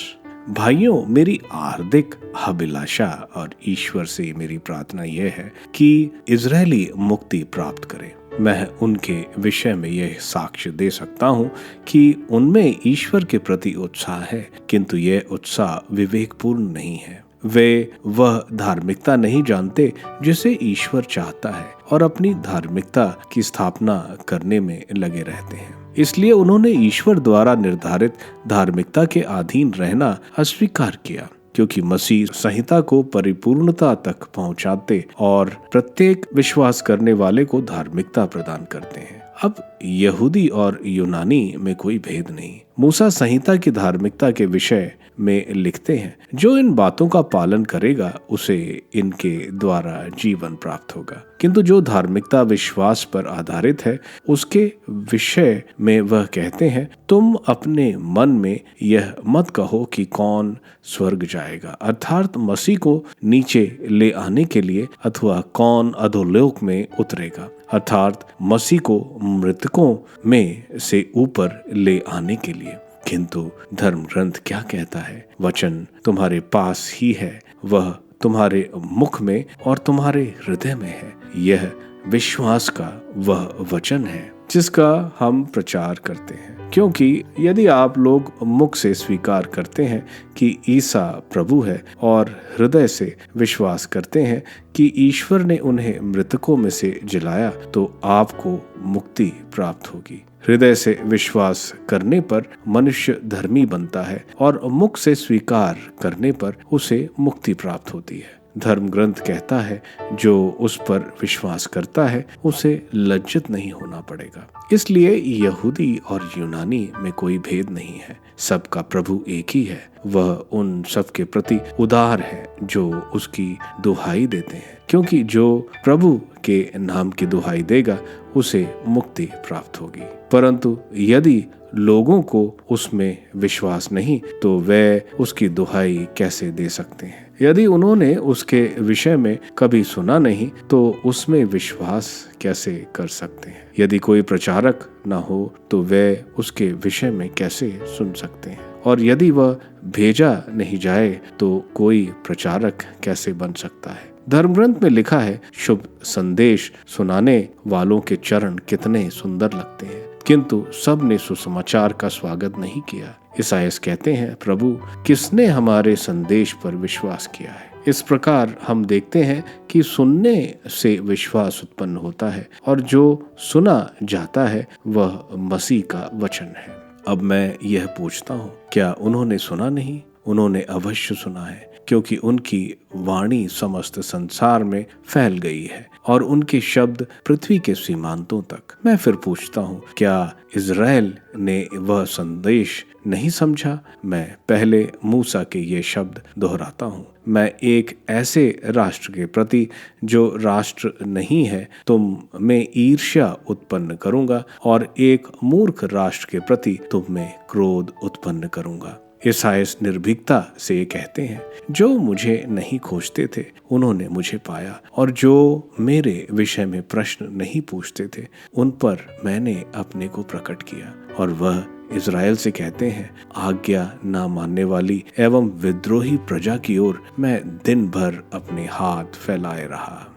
भाइयों, मेरी हार्दिक अभिलाषा और ईश्वर से मेरी प्रार्थना यह है कि इजरायली मुक्ति प्राप्त करें। मैं उनके विषय में यह साक्ष्य दे सकता हूँ कि उनमें ईश्वर के प्रति उत्साह है, किंतु यह उत्साह विवेकपूर्ण नहीं है। वे वह धार्मिकता नहीं जानते जिसे ईश्वर चाहता है और अपनी धार्मिकता की स्थापना करने में लगे रहते हैं। इसलिए उन्होंने ईश्वर द्वारा निर्धारित धार्मिकता के अधीन रहना अस्वीकार किया, क्योंकि मसीह संहिता को परिपूर्णता तक पहुंचाते और प्रत्येक विश्वास करने वाले को धार्मिकता प्रदान करते हैं। अब यहूदी और यूनानी में कोई भेद नहीं। मूसा संहिता की धार्मिकता के विषय में लिखते हैं, जो इन बातों का पालन करेगा उसे इनके द्वारा जीवन प्राप्त होगा, किंतु जो धार्मिकता विश्वास पर आधारित है उसके विषय में वह कहते हैं, तुम अपने मन में यह मत कहो कि कौन स्वर्ग जाएगा, अर्थात मसीह को नीचे ले आने के लिए, अथवा कौन अधोलोक में उतरेगा, अर्थात मसीह को मृतकों में से ऊपर ले आने के लिए। किंतु धर्म ग्रंथ क्या कहता है? वचन तुम्हारे पास ही है, वह तुम्हारे मुख में और तुम्हारे हृदय में है। यह विश्वास का वह वचन है जिसका हम प्रचार करते हैं। क्योंकि यदि आप लोग मुख से स्वीकार करते हैं कि ईसा प्रभु है और हृदय से विश्वास करते हैं कि ईश्वर ने उन्हें मृतकों में से जिलाया, तो आपको मुक्ति प्राप्त होगी। हृदय से विश्वास करने पर मनुष्य धर्मी बनता है और मुख से स्वीकार करने पर उसे मुक्ति प्राप्त होती है। धर्म ग्रंथ कहता है, जो उस पर विश्वास करता है उसे लज्जित नहीं होना पड़ेगा। इसलिए यहूदी और यूनानी में कोई भेद नहीं है, सबका प्रभु एक ही है। वह उन सब के प्रति उदार है जो उसकी दुहाई देते हैं, क्योंकि जो प्रभु के नाम की दुहाई देगा उसे मुक्ति प्राप्त होगी। परंतु यदि लोगों को उसमें विश्वास नहीं तो वे उसकी दुहाई कैसे दे सकते हैं? यदि उन्होंने उसके विषय में कभी सुना नहीं तो उसमें विश्वास कैसे कर सकते हैं? यदि कोई प्रचारक न हो तो वे उसके विषय में कैसे सुन सकते हैं? और यदि वह भेजा नहीं जाए तो कोई प्रचारक कैसे बन सकता है? धर्मग्रंथ में लिखा है, शुभ संदेश सुनाने वालों के चरण कितने सुंदर लगते हैं, किंतु सब ने सुसमाचार का स्वागत नहीं किया। ईसायास कहते हैं, प्रभु किसने हमारे संदेश पर विश्वास किया है। इस प्रकार हम देखते हैं कि सुनने से विश्वास उत्पन्न होता है और जो सुना जाता है वह मसीह का वचन है। अब मैं यह पूछता हूँ, क्या उन्होंने सुना नहीं? उन्होंने अवश्य सुना है, क्योंकि उनकी वाणी समस्त संसार में फैल गई है और उनके शब्द पृथ्वी के सीमांतों तक। मैं फिर पूछता हूँ, क्या इज़राइल ने वह संदेश नहीं समझा? मैं पहले मूसा के ये शब्द दोहराता हूँ, मैं एक ऐसे राष्ट्र के प्रति जो राष्ट्र नहीं है तुम में ईर्ष्या उत्पन्न करूंगा और एक मूर्ख राष्ट्र के प्रति तुम में क्रोध उत्पन्न करूंगा। ईसायास निर्भीकता से ये कहते हैं, जो मुझे नहीं खोजते थे उन्होंने मुझे पाया, और जो मेरे विषय में प्रश्न नहीं पूछते थे उन पर मैंने अपने को प्रकट किया। और वह इज़राइल से कहते हैं, आज्ञा ना मानने वाली एवं विद्रोही प्रजा की ओर मैं दिन भर अपने हाथ फैलाए रहा।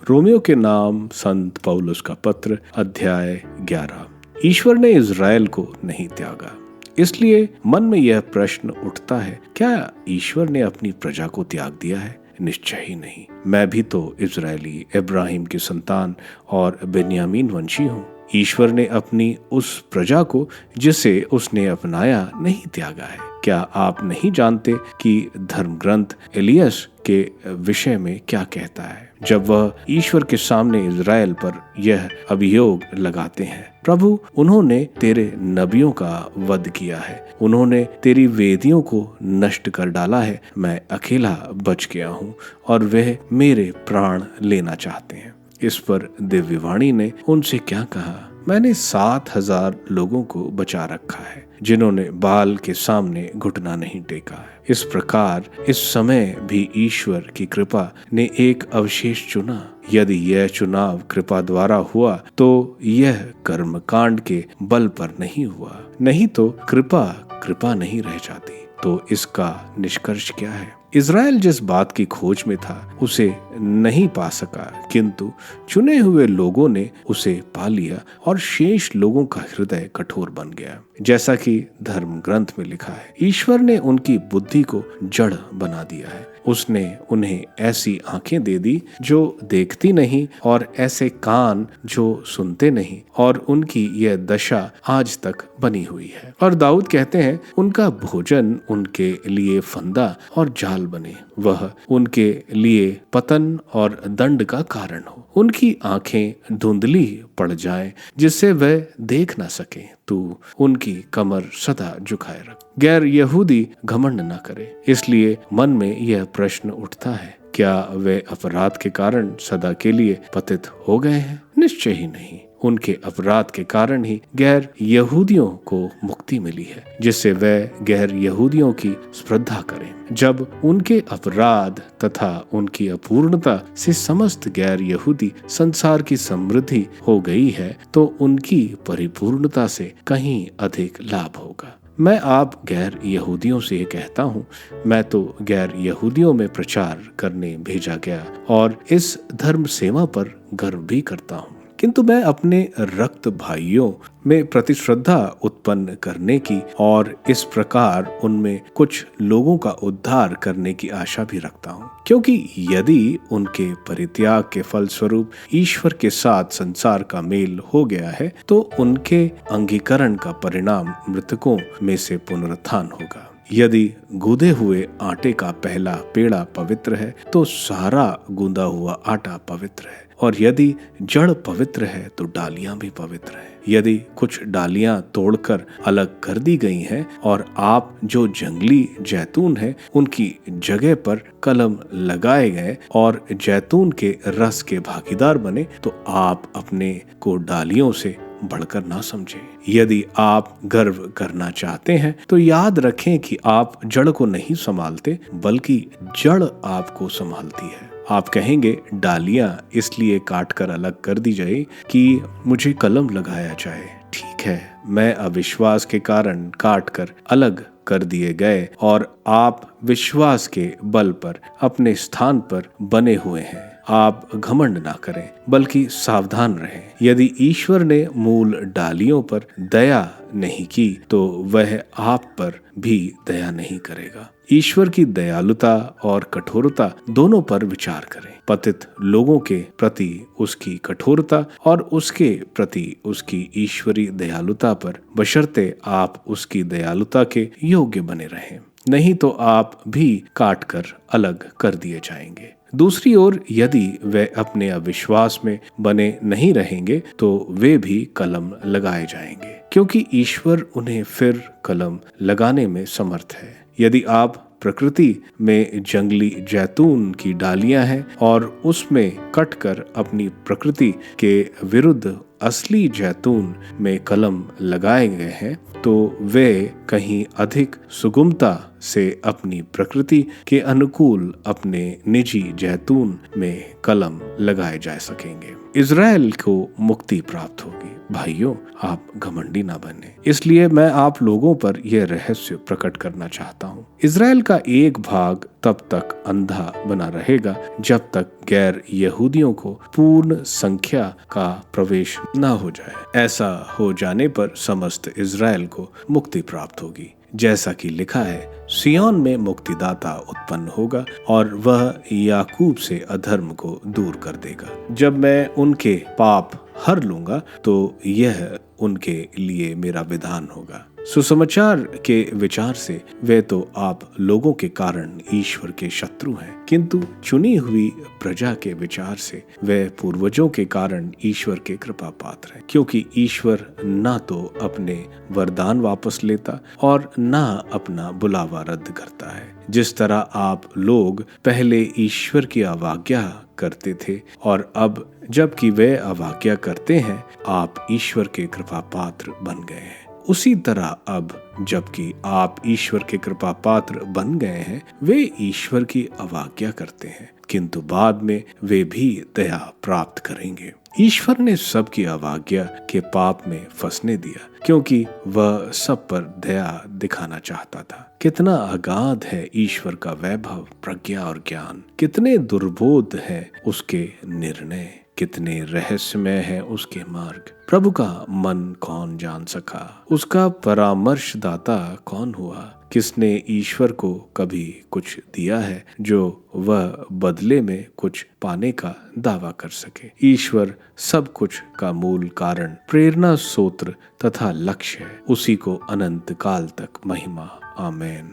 रोमियो के नाम संत पौलुस का पत्र, अध्याय 11। ईश्वर ने इज़राइल को नहीं त्यागा। इसलिए मन में यह प्रश्न उठता है, क्या ईश्वर ने अपनी प्रजा को त्याग दिया है? निश्चय ही नहीं। मैं भी तो इज़राइली, इब्राहिम की संतान और बेन्यामीन वंशी हूँ। ईश्वर ने अपनी उस प्रजा को जिसे उसने अपनाया नहीं त्यागा है। क्या आप नहीं जानते कि धर्म ग्रंथ एलियस के विषय में क्या कहता है, जब वह ईश्वर के सामने इज़राइल पर यह अभियोग लगाते हैं, प्रभु उन्होंने तेरे नबियों का वध किया है, उन्होंने तेरी वेदियों को नष्ट कर डाला है, मैं अकेला बच गया हूँ और वह मेरे प्राण लेना चाहते हैं। इस पर दिव्यवाणी ने उनसे क्या कहा, मैंने 7,000 लोगों को बचा रखा है जिन्होंने बाल के सामने घुटना नहीं टेका है। इस प्रकार इस समय भी ईश्वर की कृपा ने एक अवशेष चुना। यदि यह चुनाव कृपा द्वारा हुआ तो यह कर्मकांड के बल पर नहीं हुआ, नहीं तो कृपा नहीं रह जाती। तो इसका निष्कर्ष क्या है? इज़राइल जिस बात की खोज में था उसे नहीं पा सका, किंतु चुने हुए लोगों ने उसे पा लिया और शेष लोगों का हृदय कठोर बन गया। जैसा कि धर्म ग्रंथ में लिखा है, ईश्वर ने उनकी बुद्धि को जड़ बना दिया है। उसने उन्हें ऐसी आंखें दे दी जो देखती नहीं और ऐसे कान जो सुनते नहीं, और उनकी यह दशा आज तक बनी हुई है। और दाऊद कहते हैं, उनका भोजन उनके लिए फंदा और जाल बने, वह उनके लिए पतन और दंड का कारण हो। उनकी आंखें धुंधली पड़ जाएं जिससे वह देख ना सके। तू उनकी कमर सदा झुकाए रख। गैर यहूदी घमंड न करे। इसलिए मन में यह प्रश्न उठता है, क्या वे अपराध के कारण सदा के लिए पतित हो गए हैं? निश्चय ही नहीं। उनके अपराध के कारण ही गैर यहूदियों को मुक्ति मिली है, जिससे वे गैर यहूदियों की स्पर्धा करें। जब उनके अपराध तथा उनकी अपूर्णता से समस्त गैर यहूदी संसार की समृद्धि हो गई है, तो उनकी परिपूर्णता से कहीं अधिक लाभ होगा। मैं आप गैर यहूदियों से कहता हूँ, मैं तो गैर यहूदियों में प्रचार करने भेजा गया और इस धर्म सेवा पर गर्व भी करता हूँ, किंतु मैं अपने रक्त भाइयों में प्रतिश्रद्धा उत्पन्न करने की और इस प्रकार उनमें कुछ लोगों का उद्धार करने की आशा भी रखता हूँ, क्योंकि यदि उनके परित्याग के फलस्वरूप ईश्वर के साथ संसार का मेल हो गया है, तो उनके अंगीकरण का परिणाम मृतकों में से पुनरुत्थान होगा। यदि गूंदे हुए आटे का पहला पेड़ा पवित्र है, तो सारा गूंदा हुआ आटा पवित्र है, और यदि जड़ पवित्र है तो डालियां भी पवित्र है। यदि कुछ डालियां तोड़कर अलग कर दी गई हैं और आप जो जंगली जैतून है उनकी जगह पर कलम लगाए गए और जैतून के रस के भागीदार बने, तो आप अपने को डालियों से बढ़कर ना समझें। यदि आप गर्व करना चाहते हैं तो याद रखें कि आप जड़ को नहीं संभालते, बल्कि जड़ आपको संभालती है। आप कहेंगे, डालियां इसलिए काटकर अलग कर दी जाए कि मुझे कलम लगाया जाए। ठीक है, मैं अविश्वास के कारण काटकर अलग कर दिए गए और आप विश्वास के बल पर अपने स्थान पर बने हुए हैं। आप घमंड ना करें, बल्कि सावधान रहें। यदि ईश्वर ने मूल डालियों पर दया नहीं की तो वह आप पर भी दया नहीं करेगा। ईश्वर की दयालुता और कठोरता दोनों पर विचार करें। पतित लोगों के प्रति उसकी कठोरता और उसके प्रति उसकी ईश्वरीय दयालुता पर, बशर्ते आप उसकी दयालुता के योग्य बने रहें, नहीं तो आप भी काट कर अलग कर दिए जाएंगे। दूसरी ओर यदि वे अपने अविश्वास में बने नहीं रहेंगे तो वे भी कलम लगाए जाएंगे, क्योंकि ईश्वर उन्हें फिर कलम लगाने में समर्थ है। यदि आप प्रकृति में जंगली जैतून की डालियां हैं और उसमें कटकर अपनी प्रकृति के विरुद्ध असली जैतून में कलम लगाए गए हैं, तो वे कहीं अधिक सुगमता से अपनी प्रकृति के अनुकूल अपने निजी जैतून में कलम लगाए जा सकेंगे। इज़राइल को मुक्ति प्राप्त होगी। भाइयों, आप घमंडी ना बने, इसलिए मैं आप लोगों पर यह रहस्य प्रकट करना चाहता हूँ। इज़राइल का एक भाग तब तक अंधा बना रहेगा जब तक गैर यहूदियों को पूर्ण संख्या का प्रवेश ना हो जाए। ऐसा हो जाने पर समस्त इज़राइल को मुक्ति प्राप्त होगी। जैसा कि लिखा है, सिय्योन में मुक्तिदाता उत्पन्न होगा और वह याकूब से अधर्म को दूर कर देगा। जब मैं उनके पाप हर लूंगा तो यह उनके लिए मेरा विधान होगा। सुसमाचार के विचार से वे तो आप लोगों के कारण ईश्वर के शत्रु हैं, किंतु चुनी हुई प्रजा के विचार से वे पूर्वजों के कारण ईश्वर के कृपा पात्र हैं, क्योंकि ईश्वर ना तो अपने वरदान वापस लेता और ना अपना बुलावा रद्द करता है। जिस तरह आप लोग पहले ईश्वर की अवज्ञा करते थे और अब जबकि वे अवज्ञा करते हैं आप ईश्वर के कृपा पात्र बन गए हैं, उसी तरह अब जबकि आप ईश्वर के कृपा पात्र बन गए हैं, वे ईश्वर की अवज्ञा करते हैं, किंतु बाद में वे भी दया प्राप्त करेंगे। ईश्वर ने सबकी अवज्ञा के पाप में फंसने दिया, क्योंकि वह सब पर दया दिखाना चाहता था। कितना अगाध है ईश्वर का वैभव, प्रज्ञा और ज्ञान, कितने दुर्बोध है उसके निर्णय, कितने रहस्यमय है उसके मार्ग। प्रभु का मन कौन जान सका, उसका परामर्शदाता कौन हुआ। किसने ईश्वर को कभी कुछ दिया है जो वह बदले में कुछ पाने का दावा कर सके। ईश्वर सब कुछ का मूल कारण, प्रेरणा, सूत्र तथा लक्ष्य है। उसी को अनंत काल तक महिमा। आमेन।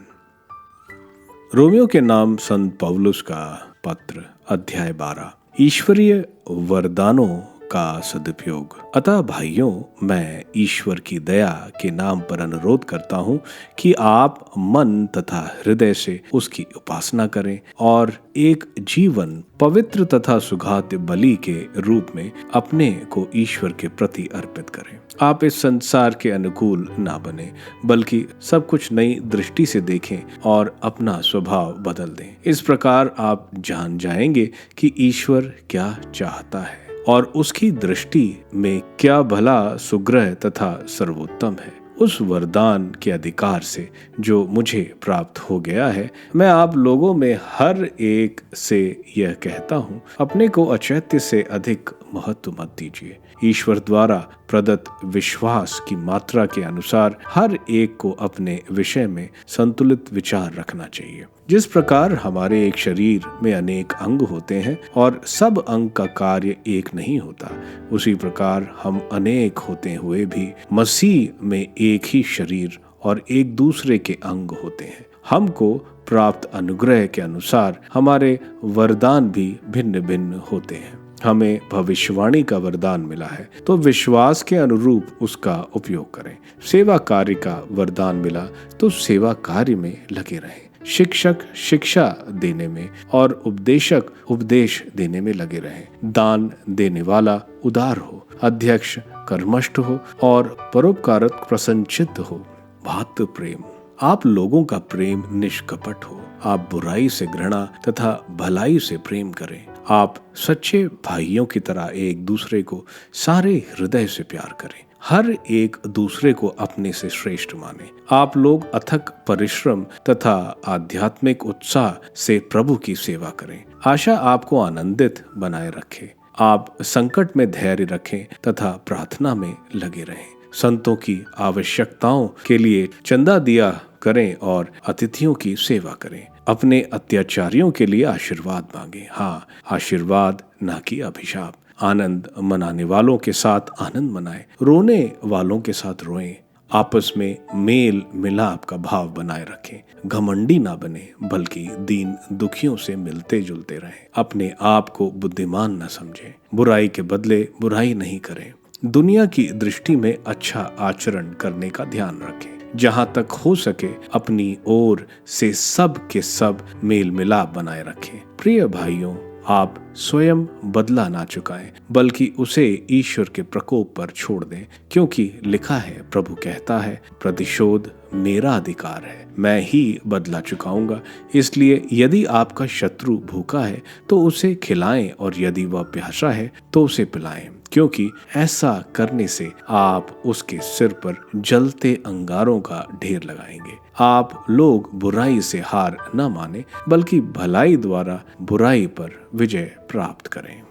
रोमियो के नाम संत पौलुस का पत्र, अध्याय 12। ईश्वरीय वरदानों का सदुपयोग। अतः भाइयों, मैं ईश्वर की दया के नाम पर अनुरोध करता हूँ कि आप मन तथा हृदय से उसकी उपासना करें और एक जीवन पवित्र तथा सुघात बलि के रूप में अपने को ईश्वर के प्रति अर्पित करें। आप इस संसार के अनुकूल ना बने, बल्कि सब कुछ नई दृष्टि से देखें और अपना स्वभाव बदल दें। इस प्रकार आप जान जाएंगे कि ईश्वर क्या चाहता है और उसकी दृष्टि में क्या भला, सुग्रह तथा सर्वोत्तम है। उस वरदान के अधिकार से जो मुझे प्राप्त हो गया है, मैं आप लोगों में हर एक से यह कहता हूँ, अपने को अचैत्य से अधिक महत्व मत दीजिए। ईश्वर द्वारा प्रदत्त विश्वास की मात्रा के अनुसार हर एक को अपने विषय में संतुलित विचार रखना चाहिए। जिस प्रकार हमारे एक शरीर में अनेक अंग होते हैं और सब अंग का कार्य एक नहीं होता, उसी प्रकार हम अनेक होते हुए भी मसीह में एक ही शरीर और एक दूसरे के अंग होते हैं। हमको प्राप्त अनुग्रह के अनुसार हमारे वरदान भी भिन्न भिन्न होते हैं। हमें भविष्यवाणी का वरदान मिला है तो विश्वास के अनुरूप उसका उपयोग करें। सेवा कार्य का वरदान मिला तो सेवा कार्य में लगे रहें। शिक्षक शिक्षा देने में और उपदेशक उपदेश देने में लगे रहें। दान देने वाला उदार हो, अध्यक्ष कर्मष्ठ हो और परोपकारक प्रसन्नचित्त हो। भातृ प्रेम, आप लोगों का प्रेम निष्कपट हो। आप बुराई से घृणा तथा भलाई से प्रेम करें। आप सच्चे भाइयों की तरह एक दूसरे को सारे हृदय से प्यार करें। हर एक दूसरे को अपने से श्रेष्ठ माने। आप लोग अथक परिश्रम तथा आध्यात्मिक उत्साह से प्रभु की सेवा करें। आशा आपको आनंदित बनाए रखे। आप संकट में धैर्य रखें तथा प्रार्थना में लगे रहें। संतों की आवश्यकताओं के लिए चंदा दिया करें और अतिथियों की सेवा करें। अपने अत्याचारियों के लिए आशीर्वाद मांगे, हाँ, आशीर्वाद ना कि अभिशाप। आनंद मनाने वालों के साथ आनंद मनाएं, रोने वालों के साथ रोएं। आपस में मेल मिलाप का भाव बनाए रखें। घमंडी ना बने, बल्कि दीन दुखियों से मिलते जुलते रहें। अपने आप को बुद्धिमान न समझें। बुराई के बदले बुराई नहीं करें। दुनिया की दृष्टि में अच्छा आचरण करने का ध्यान रखें। जहां तक हो सके अपनी ओर से सब के सब मेल मिलाप बनाए रखें। प्रिय भाइयों, आप स्वयं बदला ना चुकाएं, बल्कि उसे ईश्वर के प्रकोप पर छोड़ दें, क्योंकि लिखा है, प्रभु कहता है, प्रतिशोध मेरा अधिकार है, मैं ही बदला चुकाऊंगा। इसलिए यदि आपका शत्रु भूखा है तो उसे खिलाएं, और यदि वह प्यासा है तो उसे पिलाएं, क्योंकि ऐसा करने से आप उसके सिर पर जलते अंगारों का ढेर लगाएंगे। आप लोग बुराई से हार न माने, बल्कि भलाई द्वारा बुराई पर विजय प्राप्त करें।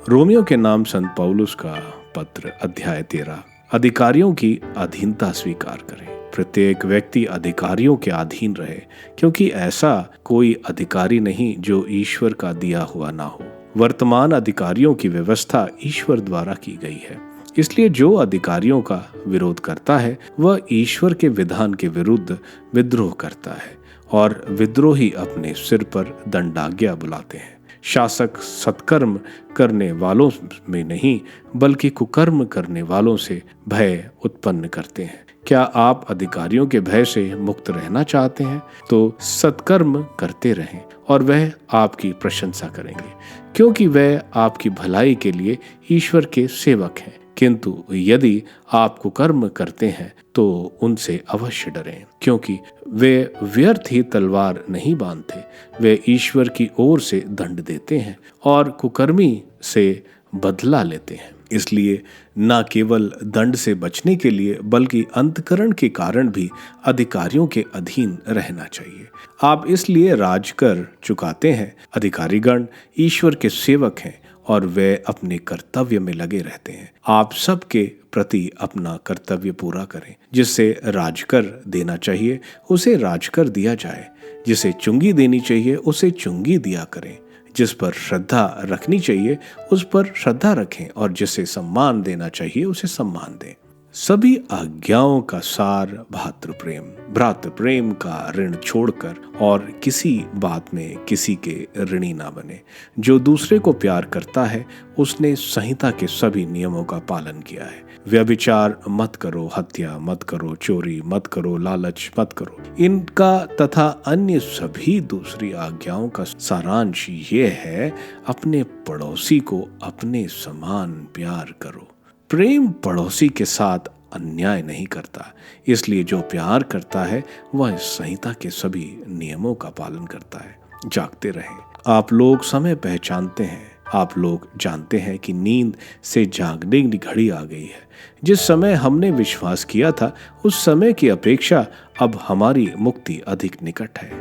रोमियो के नाम संत पौलुस का पत्र, अध्याय 13। अधिकारियों की अधीनता स्वीकार करें। प्रत्येक व्यक्ति अधिकारियों के अधीन रहे, क्योंकि ऐसा कोई अधिकारी नहीं जो ईश्वर का दिया हुआ ना हो। वर्तमान अधिकारियों की व्यवस्था ईश्वर द्वारा की गई है। इसलिए जो अधिकारियों का विरोध करता है वह ईश्वर के विधान के विरुद्ध विद्रोह करता है, और विद्रोही अपने सिर पर दंडाज्ञा बुलाते हैं। शासक सत्कर्म करने वालों में नहीं, बल्कि कुकर्म करने वालों से भय उत्पन्न करते हैं। क्या आप अधिकारियों के भय से मुक्त रहना चाहते हैं? तो सत्कर्म करते रहें, और वह आपकी प्रशंसा करेंगे, क्योंकि वह आपकी भलाई के लिए ईश्वर के सेवक हैं। किंतु यदि आप कुकर्म करते हैं तो उनसे अवश्य डरें, क्योंकि वे व्यर्थ ही तलवार नहीं बांधते। वे ईश्वर की ओर से दंड देते हैं और कुकर्मी से बदला लेते हैं। इसलिए न केवल दंड से बचने के लिए, बल्कि अंतकरण के कारण भी अधिकारियों के अधीन रहना चाहिए। आप इसलिए राज कर चुकाते हैं। अधिकारीगण ईश्वर के सेवक हैं, और वे अपने कर्तव्य में लगे रहते हैं। आप सबके प्रति अपना कर्तव्य पूरा करें। जिसे राजकर देना चाहिए उसे राजकर दिया जाए, जिसे चुंगी देनी चाहिए उसे चुंगी दिया करें, जिस पर श्रद्धा रखनी चाहिए उस पर श्रद्धा रखें, और जिसे सम्मान देना चाहिए उसे सम्मान दें। सभी आज्ञाओं का सार भ्रातृ प्रेम का ऋण छोड़कर और किसी बात में किसी के ऋणी ना बने। जो दूसरे को प्यार करता है उसने संहिता के सभी नियमों का पालन किया है। व्यभिचार मत करो, हत्या मत करो, चोरी मत करो, लालच मत करो। इनका तथा अन्य सभी दूसरी आज्ञाओं का सारांश ये है, अपने पड़ोसी को अपने समान प्यार करो। प्रेम पड़ोसी के साथ अन्याय नहीं करता, इसलिए जो प्यार करता है वह इस संहिता के सभी नियमों का पालन करता है। जागते रहें। आप लोग समय पहचानते हैं। आप लोग जानते हैं कि नींद से जागने की घड़ी आ गई है। जिस समय हमने विश्वास किया था उस समय की अपेक्षा अब हमारी मुक्ति अधिक निकट है।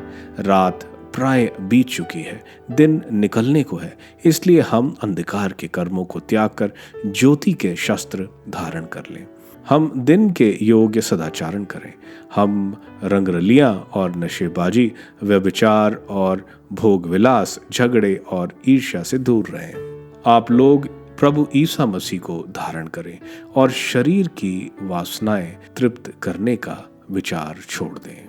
रात प्राय बीत चुकी है, दिन निकलने को है। इसलिए हम अंधकार के कर्मों को त्याग कर ज्योति के शस्त्र धारण कर लें। हम दिन के योग्य सदाचारण करें। हम रंगरलियां और नशेबाजी, व्यभिचार और भोग विलास, झगड़े और ईर्ष्या से दूर रहें। आप लोग प्रभु ईसा मसीह को धारण करें और शरीर की वासनाएं तृप्त करने का विचार छोड़ दें।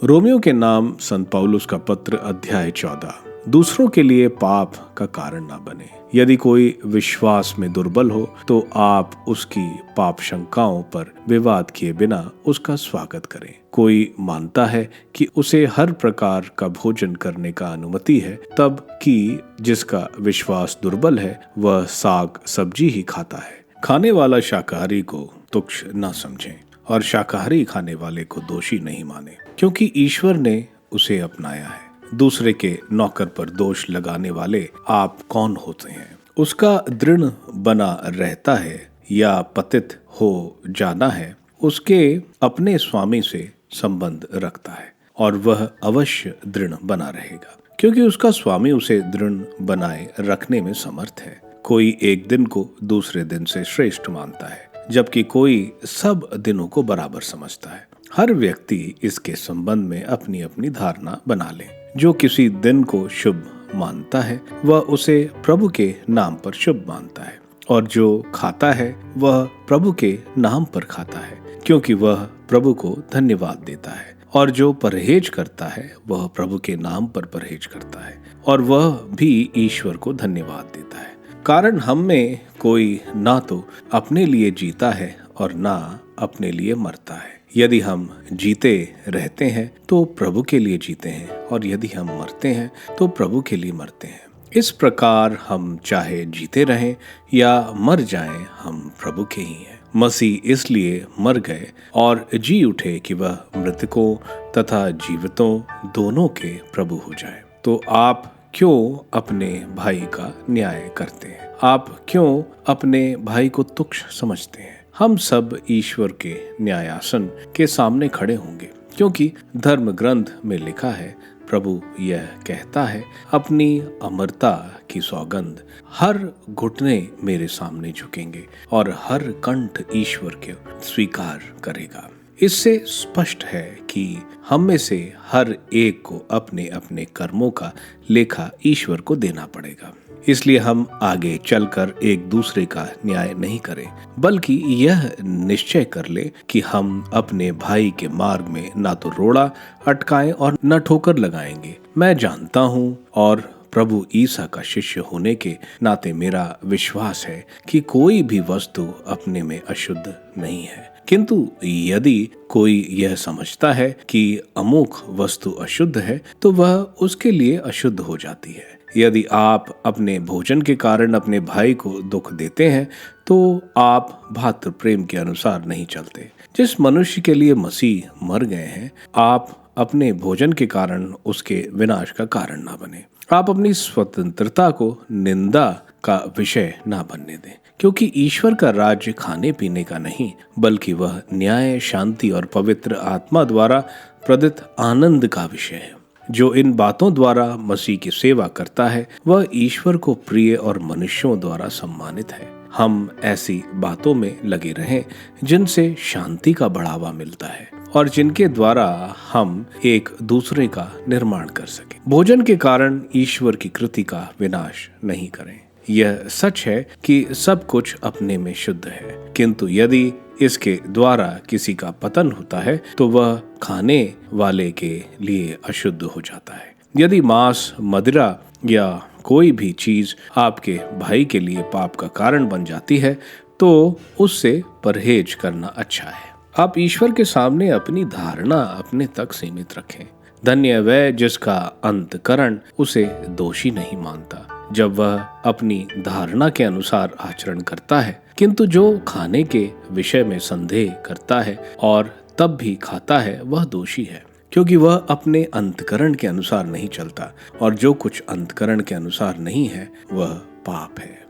रोमियो के नाम संत पौलुस का पत्र, अध्याय 14। दूसरों के लिए पाप का कारण ना बने। यदि कोई विश्वास में दुर्बल हो तो आप उसकी पाप शंकाओं पर विवाद किए बिना उसका स्वागत करें। कोई मानता है कि उसे हर प्रकार का भोजन करने का अनुमति है, तब कि जिसका विश्वास दुर्बल है वह साग सब्जी ही खाता है। खाने वाला शाकाहारी को तुच्छ न समझें और शाकाहारी खाने वाले को दोषी नहीं माने, क्योंकि ईश्वर ने उसे अपनाया है। दूसरे के नौकर पर दोष लगाने वाले आप कौन होते हैं? उसका दृढ़ बना रहता है या पतित हो जाना है, उसके अपने स्वामी से संबंध रखता है और वह अवश्य दृढ़ बना रहेगा, क्योंकि उसका स्वामी उसे दृढ़ बनाए रखने में समर्थ है। कोई एक दिन को दूसरे दिन से श्रेष्ठ मानता है, जबकि कोई सब दिनों को बराबर समझता है। हर व्यक्ति इसके संबंध में अपनी अपनी धारणा बना ले। जो किसी दिन को शुभ मानता है वह उसे प्रभु के नाम पर शुभ मानता है, और जो खाता है वह प्रभु के नाम पर खाता है, क्योंकि वह प्रभु को धन्यवाद देता है। और जो परहेज करता है वह प्रभु के नाम पर परहेज करता है, और वह भी ईश्वर को धन्यवाद देता है। कारण हम में कोई ना तो अपने लिए जीता है और ना अपने लिए मरता है। यदि हम जीते रहते हैं तो प्रभु के लिए जीते हैं, और यदि हम मरते हैं तो प्रभु के लिए मरते हैं। इस प्रकार हम चाहे जीते रहें या मर जाएं, हम प्रभु के ही हैं। मसीह इसलिए मर गए और जी उठे कि वह मृतकों तथा जीवितों दोनों के प्रभु हो जाए। तो आप क्यों अपने भाई का न्याय करते हैं? आप क्यों अपने भाई को तुच्छ समझते हैं? हम सब ईश्वर के न्यायासन के सामने खड़े होंगे, क्योंकि धर्म ग्रंथ में लिखा है, प्रभु यह कहता है, अपनी अमरता की सौगंध, हर घुटने मेरे सामने झुकेंगे और हर कंठ ईश्वर के स्वीकार करेगा। इससे स्पष्ट है कि हम में से हर एक को अपने अपने कर्मों का लेखा ईश्वर को देना पड़ेगा। इसलिए हम आगे चलकर एक दूसरे का न्याय नहीं करें, बल्कि यह निश्चय कर ले कि हम अपने भाई के मार्ग में ना तो रोड़ा अटकाएं और न ठोकर लगाएंगे। मैं जानता हूँ और प्रभु ईसा का शिष्य होने के नाते मेरा विश्वास है कि कोई भी वस्तु अपने में अशुद्ध नहीं है, किंतु यदि कोई यह समझता है कि अमुक वस्तु अशुद्ध है तो वह उसके लिए अशुद्ध हो जाती है। यदि आप अपने भोजन के कारण अपने भाई को दुख देते हैं तो आप भातृ प्रेम के अनुसार नहीं चलते। जिस मनुष्य के लिए मसीह मर गए हैं, आप अपने भोजन के कारण उसके विनाश का कारण ना बने। आप अपनी स्वतंत्रता को निंदा का विषय ना बनने दें, क्योंकि ईश्वर का राज्य खाने पीने का नहीं, बल्कि वह न्याय, शांति और पवित्र आत्मा द्वारा प्रदत्त आनंद का विषय है। जो इन बातों द्वारा मसीह की सेवा करता है वह ईश्वर को प्रिय और मनुष्यों द्वारा सम्मानित है। हम ऐसी बातों में लगे रहें जिनसे शांति का बढ़ावा मिलता है और जिनके द्वारा हम एक दूसरे का निर्माण कर सकें। भोजन के कारण ईश्वर की कृति का विनाश नहीं करें। यह सच है कि सब कुछ अपने में शुद्ध है, किंतु यदि इसके द्वारा किसी का पतन होता है तो वह खाने वाले के लिए अशुद्ध हो जाता है। यदि मांस, मदिरा या कोई भी चीज आपके भाई के लिए पाप का कारण बन जाती है तो उससे परहेज करना अच्छा है। आप ईश्वर के सामने अपनी धारणा अपने तक सीमित रखें। धन्य वह जिसका अंतकरण उसे दोषी नहीं मानता जब वह अपनी धारणा के अनुसार आचरण करता है, किंतु जो खाने के विषय में संदेह करता है और तब भी खाता है वह दोषी है, क्योंकि वह अपने अंतकरण के अनुसार नहीं चलता, और जो कुछ अंतकरण के अनुसार नहीं है वह पाप है।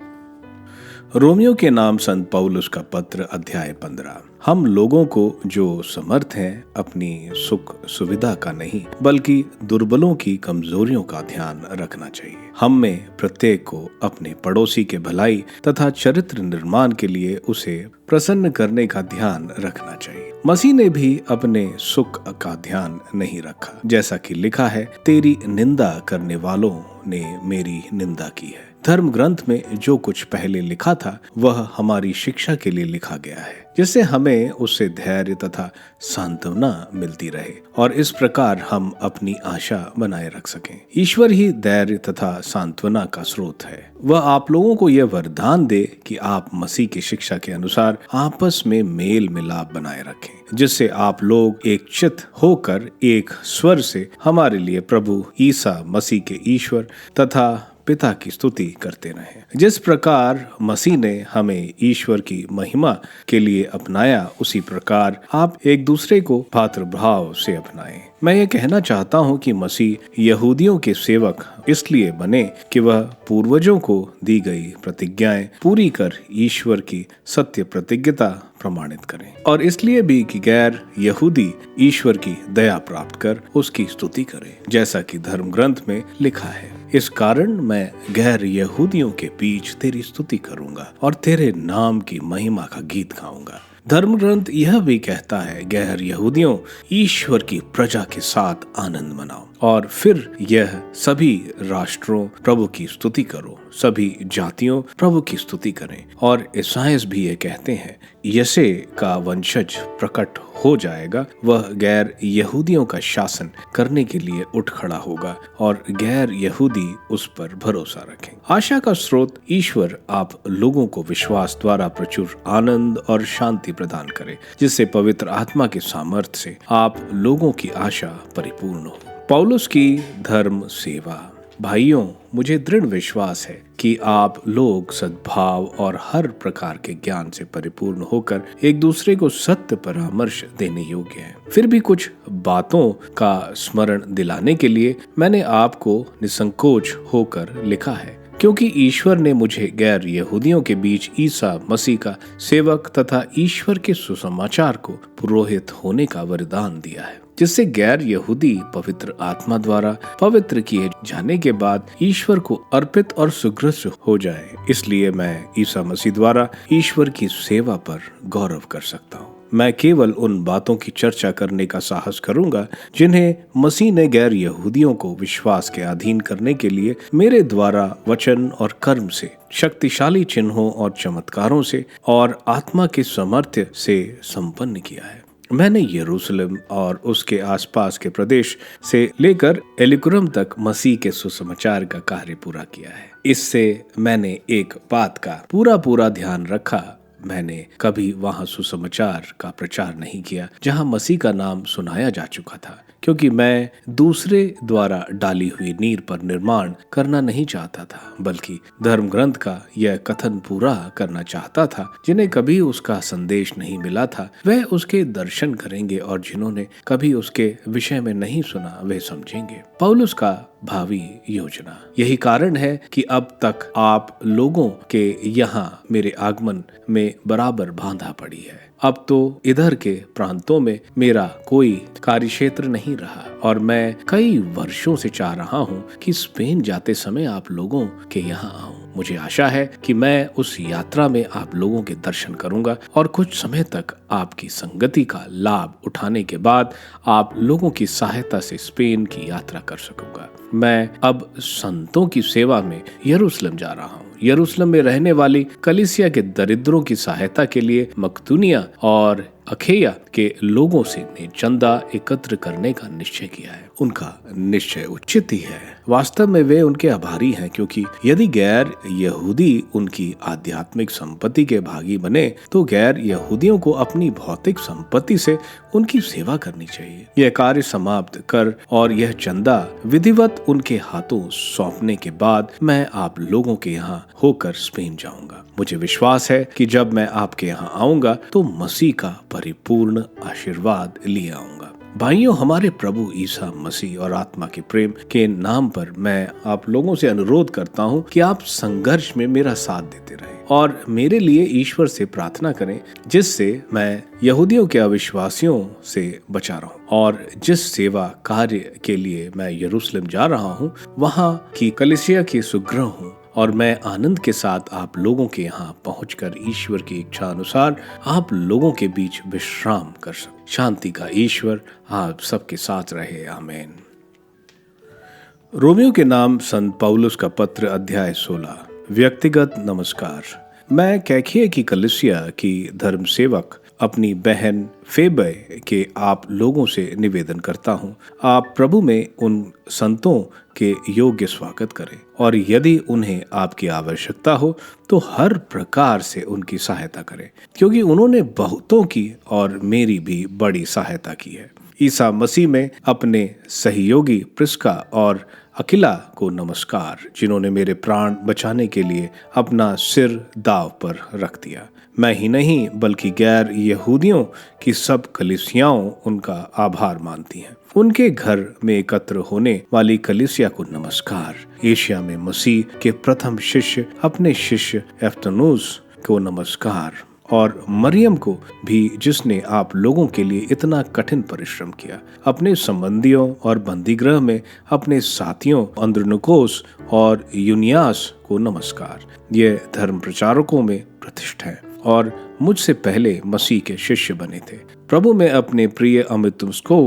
रोमियो के नाम संत पौलुस का पत्र, अध्याय 15। हम लोगों को जो समर्थ हैं अपनी सुख सुविधा का नहीं बल्कि दुर्बलों की कमजोरियों का ध्यान रखना चाहिए। हम में प्रत्येक को अपने पड़ोसी के भलाई तथा चरित्र निर्माण के लिए उसे प्रसन्न करने का ध्यान रखना चाहिए। मसीह ने भी अपने सुख का ध्यान नहीं रखा, जैसा कि लिखा है, तेरी निंदा करने वालों ने मेरी निंदा की है। धर्म ग्रंथ में जो कुछ पहले लिखा था वह हमारी शिक्षा के लिए लिखा गया है, जिससे हमें उससे धैर्य तथा सांत्वना मिलती रहे और इस प्रकार हम अपनी आशा बनाए रख सकें। ईश्वर ही धैर्य तथा सांत्वना का स्रोत है। वह आप लोगों को यह वरदान दे कि आप मसीह की शिक्षा के अनुसार आपस में मेल मिलाप बनाए रखें, जिससे आप लोग एक चित्त होकर एक स्वर से हमारे लिए प्रभु ईसा मसीह के ईश्वर तथा पिता की स्तुति करते रहें। जिस प्रकार मसीह ने हमें ईश्वर की महिमा के लिए अपनाया, उसी प्रकार आप एक दूसरे को भातृभाव से अपनाएं। मैं ये कहना चाहता हूँ कि मसीह यहूदियों के सेवक इसलिए बने कि वह पूर्वजों को दी गई प्रतिज्ञाएं पूरी कर ईश्वर की सत्य प्रतिज्ञता प्रमाणित करें, और इसलिए भी कि गैर यहूदी ईश्वर की दया प्राप्त कर उसकी स्तुति करें, जैसा कि धर्म ग्रंथ में लिखा है। इस कारण मैं गैर यहूदियों के बीच तेरी स्तुति करूंगा और तेरे नाम की महिमा का गीत गाऊंगा। धर्म ग्रंथ यह भी कहता है, गैर यहूदियों ईश्वर की प्रजा के साथ आनंद मनाओ, और फिर यह सभी राष्ट्रों प्रभु की स्तुति करो, सभी जातियों प्रभु की स्तुति करें। और ईसाइयाह भी ये कहते हैं, यसे का वंशज प्रकट हो जाएगा, वह गैर यहूदियों का शासन करने के लिए उठ खड़ा होगा और गैर यहूदी उस पर भरोसा रखें। आशा का स्रोत ईश्वर आप लोगों को विश्वास द्वारा प्रचुर आनंद और शांति प्रदान करे, जिससे पवित्र आत्मा के सामर्थ्य से आप लोगों की आशा परिपूर्ण हो। पौलुस की धर्म सेवा। भाइयों, मुझे दृढ़ विश्वास है कि आप लोग सद्भाव और हर प्रकार के ज्ञान से परिपूर्ण होकर एक दूसरे को सत्य परामर्श देने योग्य हैं। फिर भी कुछ बातों का स्मरण दिलाने के लिए मैंने आपको निसंकोच होकर लिखा है, क्योंकि ईश्वर ने मुझे गैर यहूदियों के बीच ईसा मसीह का सेवक तथा ईश्वर के सुसमाचार को पुरोहित होने का वरदान दिया है, जिससे गैर यहूदी पवित्र आत्मा द्वारा पवित्र किए जाने के बाद ईश्वर को अर्पित और सुग्रस्त हो जाए। इसलिए मैं ईसा मसीह द्वारा ईश्वर की सेवा पर गौरव कर सकता हूँ। मैं केवल उन बातों की चर्चा करने का साहस करूंगा जिन्हें मसीह ने गैर यहूदियों को विश्वास के अधीन करने के लिए मेरे द्वारा वचन और कर्म से, शक्तिशाली चिन्हों और चमत्कारों से और आत्मा के सामर्थ्य से संपन्न किया है। मैंने यरूशलेम और उसके आसपास के प्रदेश से लेकर इल्लुरिकुम तक मसीह के सुसमाचार का कार्य पूरा किया है। इससे मैंने एक बात का पूरा ध्यान रखा, मैंने कभी वहां सुसमाचार का प्रचार नहीं किया जहां मसीह का नाम सुनाया जा चुका था, क्योंकि मैं दूसरे द्वारा डाली हुई नींव पर निर्माण करना नहीं चाहता था, बल्कि धर्म ग्रंथ का यह कथन पूरा करना चाहता था, जिन्हें कभी उसका संदेश नहीं मिला था वह उसके दर्शन करेंगे, और जिन्होंने कभी उसके विषय में नहीं सुना वे समझेंगे। पौलुस का भावी योजना। यही कारण है कि अब तक आप लोगों के यहाँ मेरे आगमन में बराबर बांधा पड़ी है। अब तो इधर के प्रांतों में मेरा कोई कार्यक्षेत्र नहीं रहा, और मैं कई वर्षों से चाह रहा हूँ कि स्पेन जाते समय आप लोगों के यहाँ आऊं। मुझे आशा है कि मैं उस यात्रा में आप लोगों के दर्शन करूंगा और कुछ समय तक आपकी संगति का लाभ उठाने के बाद आप लोगों की सहायता से स्पेन की यात्रा कर सकूंगा। मैं अब संतों की सेवा में यरूशलेम जा रहा हूँ। यरूशलेम में रहने वाली कलीसिया के दरिद्रों की सहायता के लिए मकदूनिया और अखेया के लोगों से ने चंदा एकत्र करने का निश्चय किया है। उनका निश्चय उचित ही है। वास्तव में वे उनके आभारी हैं, क्योंकि यदि गैर यहूदी उनकी आध्यात्मिक संपत्ति के भागी बने तो गैर यहूदियों को अपनी भौतिक संपत्ति से उनकी सेवा करनी चाहिए। यह कार्य समाप्त कर और यह चंदा विधिवत उनके हाथों सौंपने के बाद मैं आप लोगों के यहाँ होकर स्पेन जाऊंगा। मुझे विश्वास है कि जब मैं आपके यहाँ आऊंगा तो मसीह का परिपूर्ण आशीर्वाद लिए आऊंगा। भाइयों, हमारे प्रभु ईसा मसीह और आत्मा के प्रेम के नाम पर मैं आप लोगों से अनुरोध करता हूं कि आप संघर्ष में मेरा साथ देते रहें और मेरे लिए ईश्वर से प्रार्थना करें, जिससे मैं यहूदियों के अविश्वासियों से बचा रहूं, और जिस सेवा कार्य के लिए मैं यरूशलेम जा रहा हूं वहां की कलीसिया की सुग्रह हूं, और मैं आनंद के साथ आप लोगों के यहाँ पहुंचकर ईश्वर की इच्छा अनुसार आप लोगों के बीच विश्राम कर सकूं। शांति का ईश्वर आप सबके साथ रहे। आमीन। रोमियो के नाम संत पौलुस का पत्र, अध्याय 16। व्यक्तिगत नमस्कार। मैं कैखिया की कलीसिया की धर्म सेवक अपनी बहन फेबे के आप लोगों से निवेदन करता हूँ, आप प्रभु में उन संतों के योग्य स्वागत करें, और यदि उन्हें आपकी आवश्यकता हो तो हर प्रकार से उनकी सहायता करें, क्योंकि उन्होंने बहुतों की और मेरी भी बड़ी सहायता की है। ईसा मसीह में अपने सहयोगी प्रिस्का और अकिला को नमस्कार, जिन्होंने मेरे प्राण बचाने के लिए अपना सिर दांव पर रख दिया। मैं ही नहीं बल्कि गैर यहूदियों की सब कलीसियाओं उनका आभार मानती हैं। उनके घर में एकत्र होने वाली कलीसिया को नमस्कार। एशिया में मसीह के प्रथम शिष्य अपने शिष्य एफ्तनूस को नमस्कार, और मरियम को भी, जिसने आप लोगों के लिए इतना कठिन परिश्रम किया। अपने संबंधियों और बंदीगृह में अपने साथियों अंद्रनुकोस और यूनियास को नमस्कार। ये धर्म प्रचारकों में प्रतिष्ठा है और मुझसे पहले मसीह के शिष्य बने थे। प्रभु में अपने प्रिय अमितुस को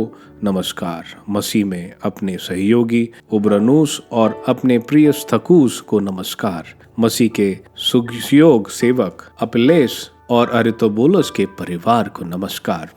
नमस्कार। मसीह में अपने सहयोगी उब्रनूस और अपने प्रिय स्थकूस को नमस्कार। मसीह के सुयोग सेवक अपिलेस और अरितोबुलस के परिवार को नमस्कार।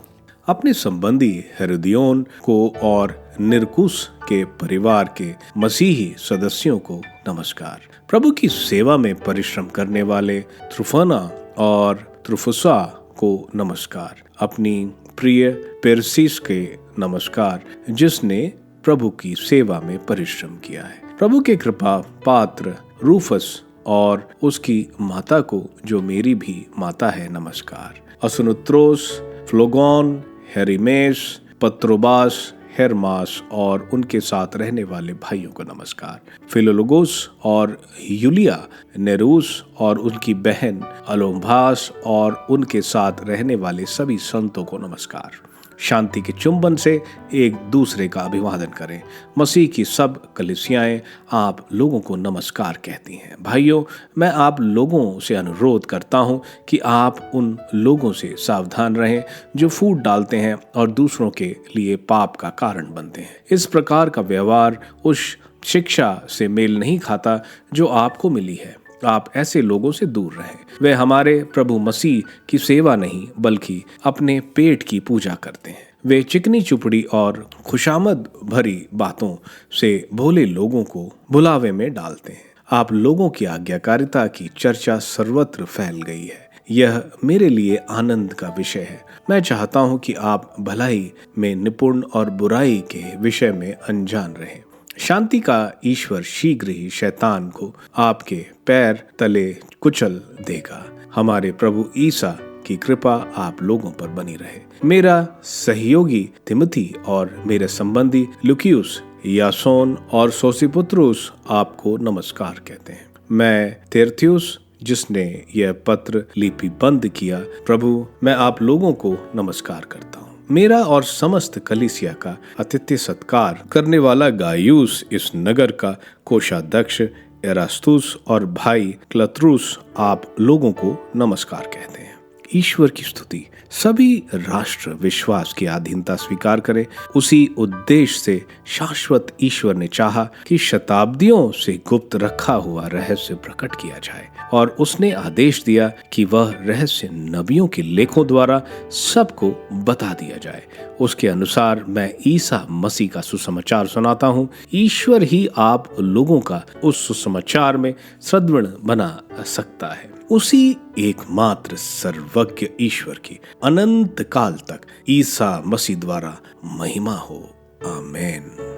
अपने संबंधी हेरोदियोन को और निरकुस के परिवार के मसीही सदस्यों को नमस्कार। प्रभु की सेवा में परिश्रम करने वाले त्रुफना और त्रुफुसा को नमस्कार। अपनी प्रिय पेरसिस के नमस्कार, जिसने प्रभु की सेवा में परिश्रम किया है। प्रभु के कृपा पात्र रूफस और उसकी माता को, जो मेरी भी माता है, नमस्कार। असुनुत्रोस, फ्लोगोन, हेरिमेस, पत्रोबास, हेरमास और उनके साथ रहने वाले भाइयों को नमस्कार। फिलोलोगोस और यूलिया, नेरूस और उनकी बहन अलोम्भास और उनके साथ रहने वाले सभी संतों को नमस्कार। शांति के चुंबन से एक दूसरे का अभिवादन करें। मसीह की सब कलीसियाएं आप लोगों को नमस्कार कहती हैं। भाइयों, मैं आप लोगों से अनुरोध करता हूं कि आप उन लोगों से सावधान रहें जो फूट डालते हैं और दूसरों के लिए पाप का कारण बनते हैं। इस प्रकार का व्यवहार उस शिक्षा से मेल नहीं खाता जो आपको मिली है। आप ऐसे लोगों से दूर रहें। वे हमारे प्रभु मसीह की सेवा नहीं बल्कि अपने पेट की पूजा करते हैं। वे चिकनी चुपड़ी और खुशामद भरी बातों से भोले लोगों को भुलावे में डालते हैं। आप लोगों की आज्ञाकारिता की चर्चा सर्वत्र फैल गई है। यह मेरे लिए आनंद का विषय है। मैं चाहता हूं कि आप भलाई में निपुण और बुराई के विषय में अनजान रहें। शांति का ईश्वर शीघ्र ही शैतान को आपके पैर तले कुचल देगा। हमारे प्रभु ईसा की कृपा आप लोगों पर बनी रहे। मेरा सहयोगी तिमोथी और मेरे संबंधी लुकियुस, यासोन और सोसिपुत्रुस आपको नमस्कार कहते हैं। मैं तेरथियुस, जिसने यह पत्र लिपिबंद किया, प्रभु मैं आप लोगों को नमस्कार करता हूँ। मेरा और समस्त कलीसिया का आतिथ्य सत्कार करने वाला गायूस, इस नगर का कोषाध्यक्ष एरास्तुस और भाई क्लत्रुस आप लोगों को नमस्कार कहते हैं। ईश्वर की स्तुति। सभी राष्ट्र विश्वास की अधीनता स्वीकार करें। उसी उद्देश्य से शाश्वत ईश्वर ने चाहा कि शताब्दियों से गुप्त रखा हुआ रहस्य प्रकट किया जाए, और उसने आदेश दिया कि वह रहस्य नबियों के लेखों द्वारा सबको बता दिया जाए। उसके अनुसार मैं ईसा मसीह का सुसमाचार सुनाता हूँ। ईश्वर ही आप लोगों का उस सुसमाचार में सद्गुण बना सकता है। उसी एकमात्र सर्वज्ञ ईश्वर की अनंत काल तक ईसा मसीह द्वारा महिमा हो। आमीन।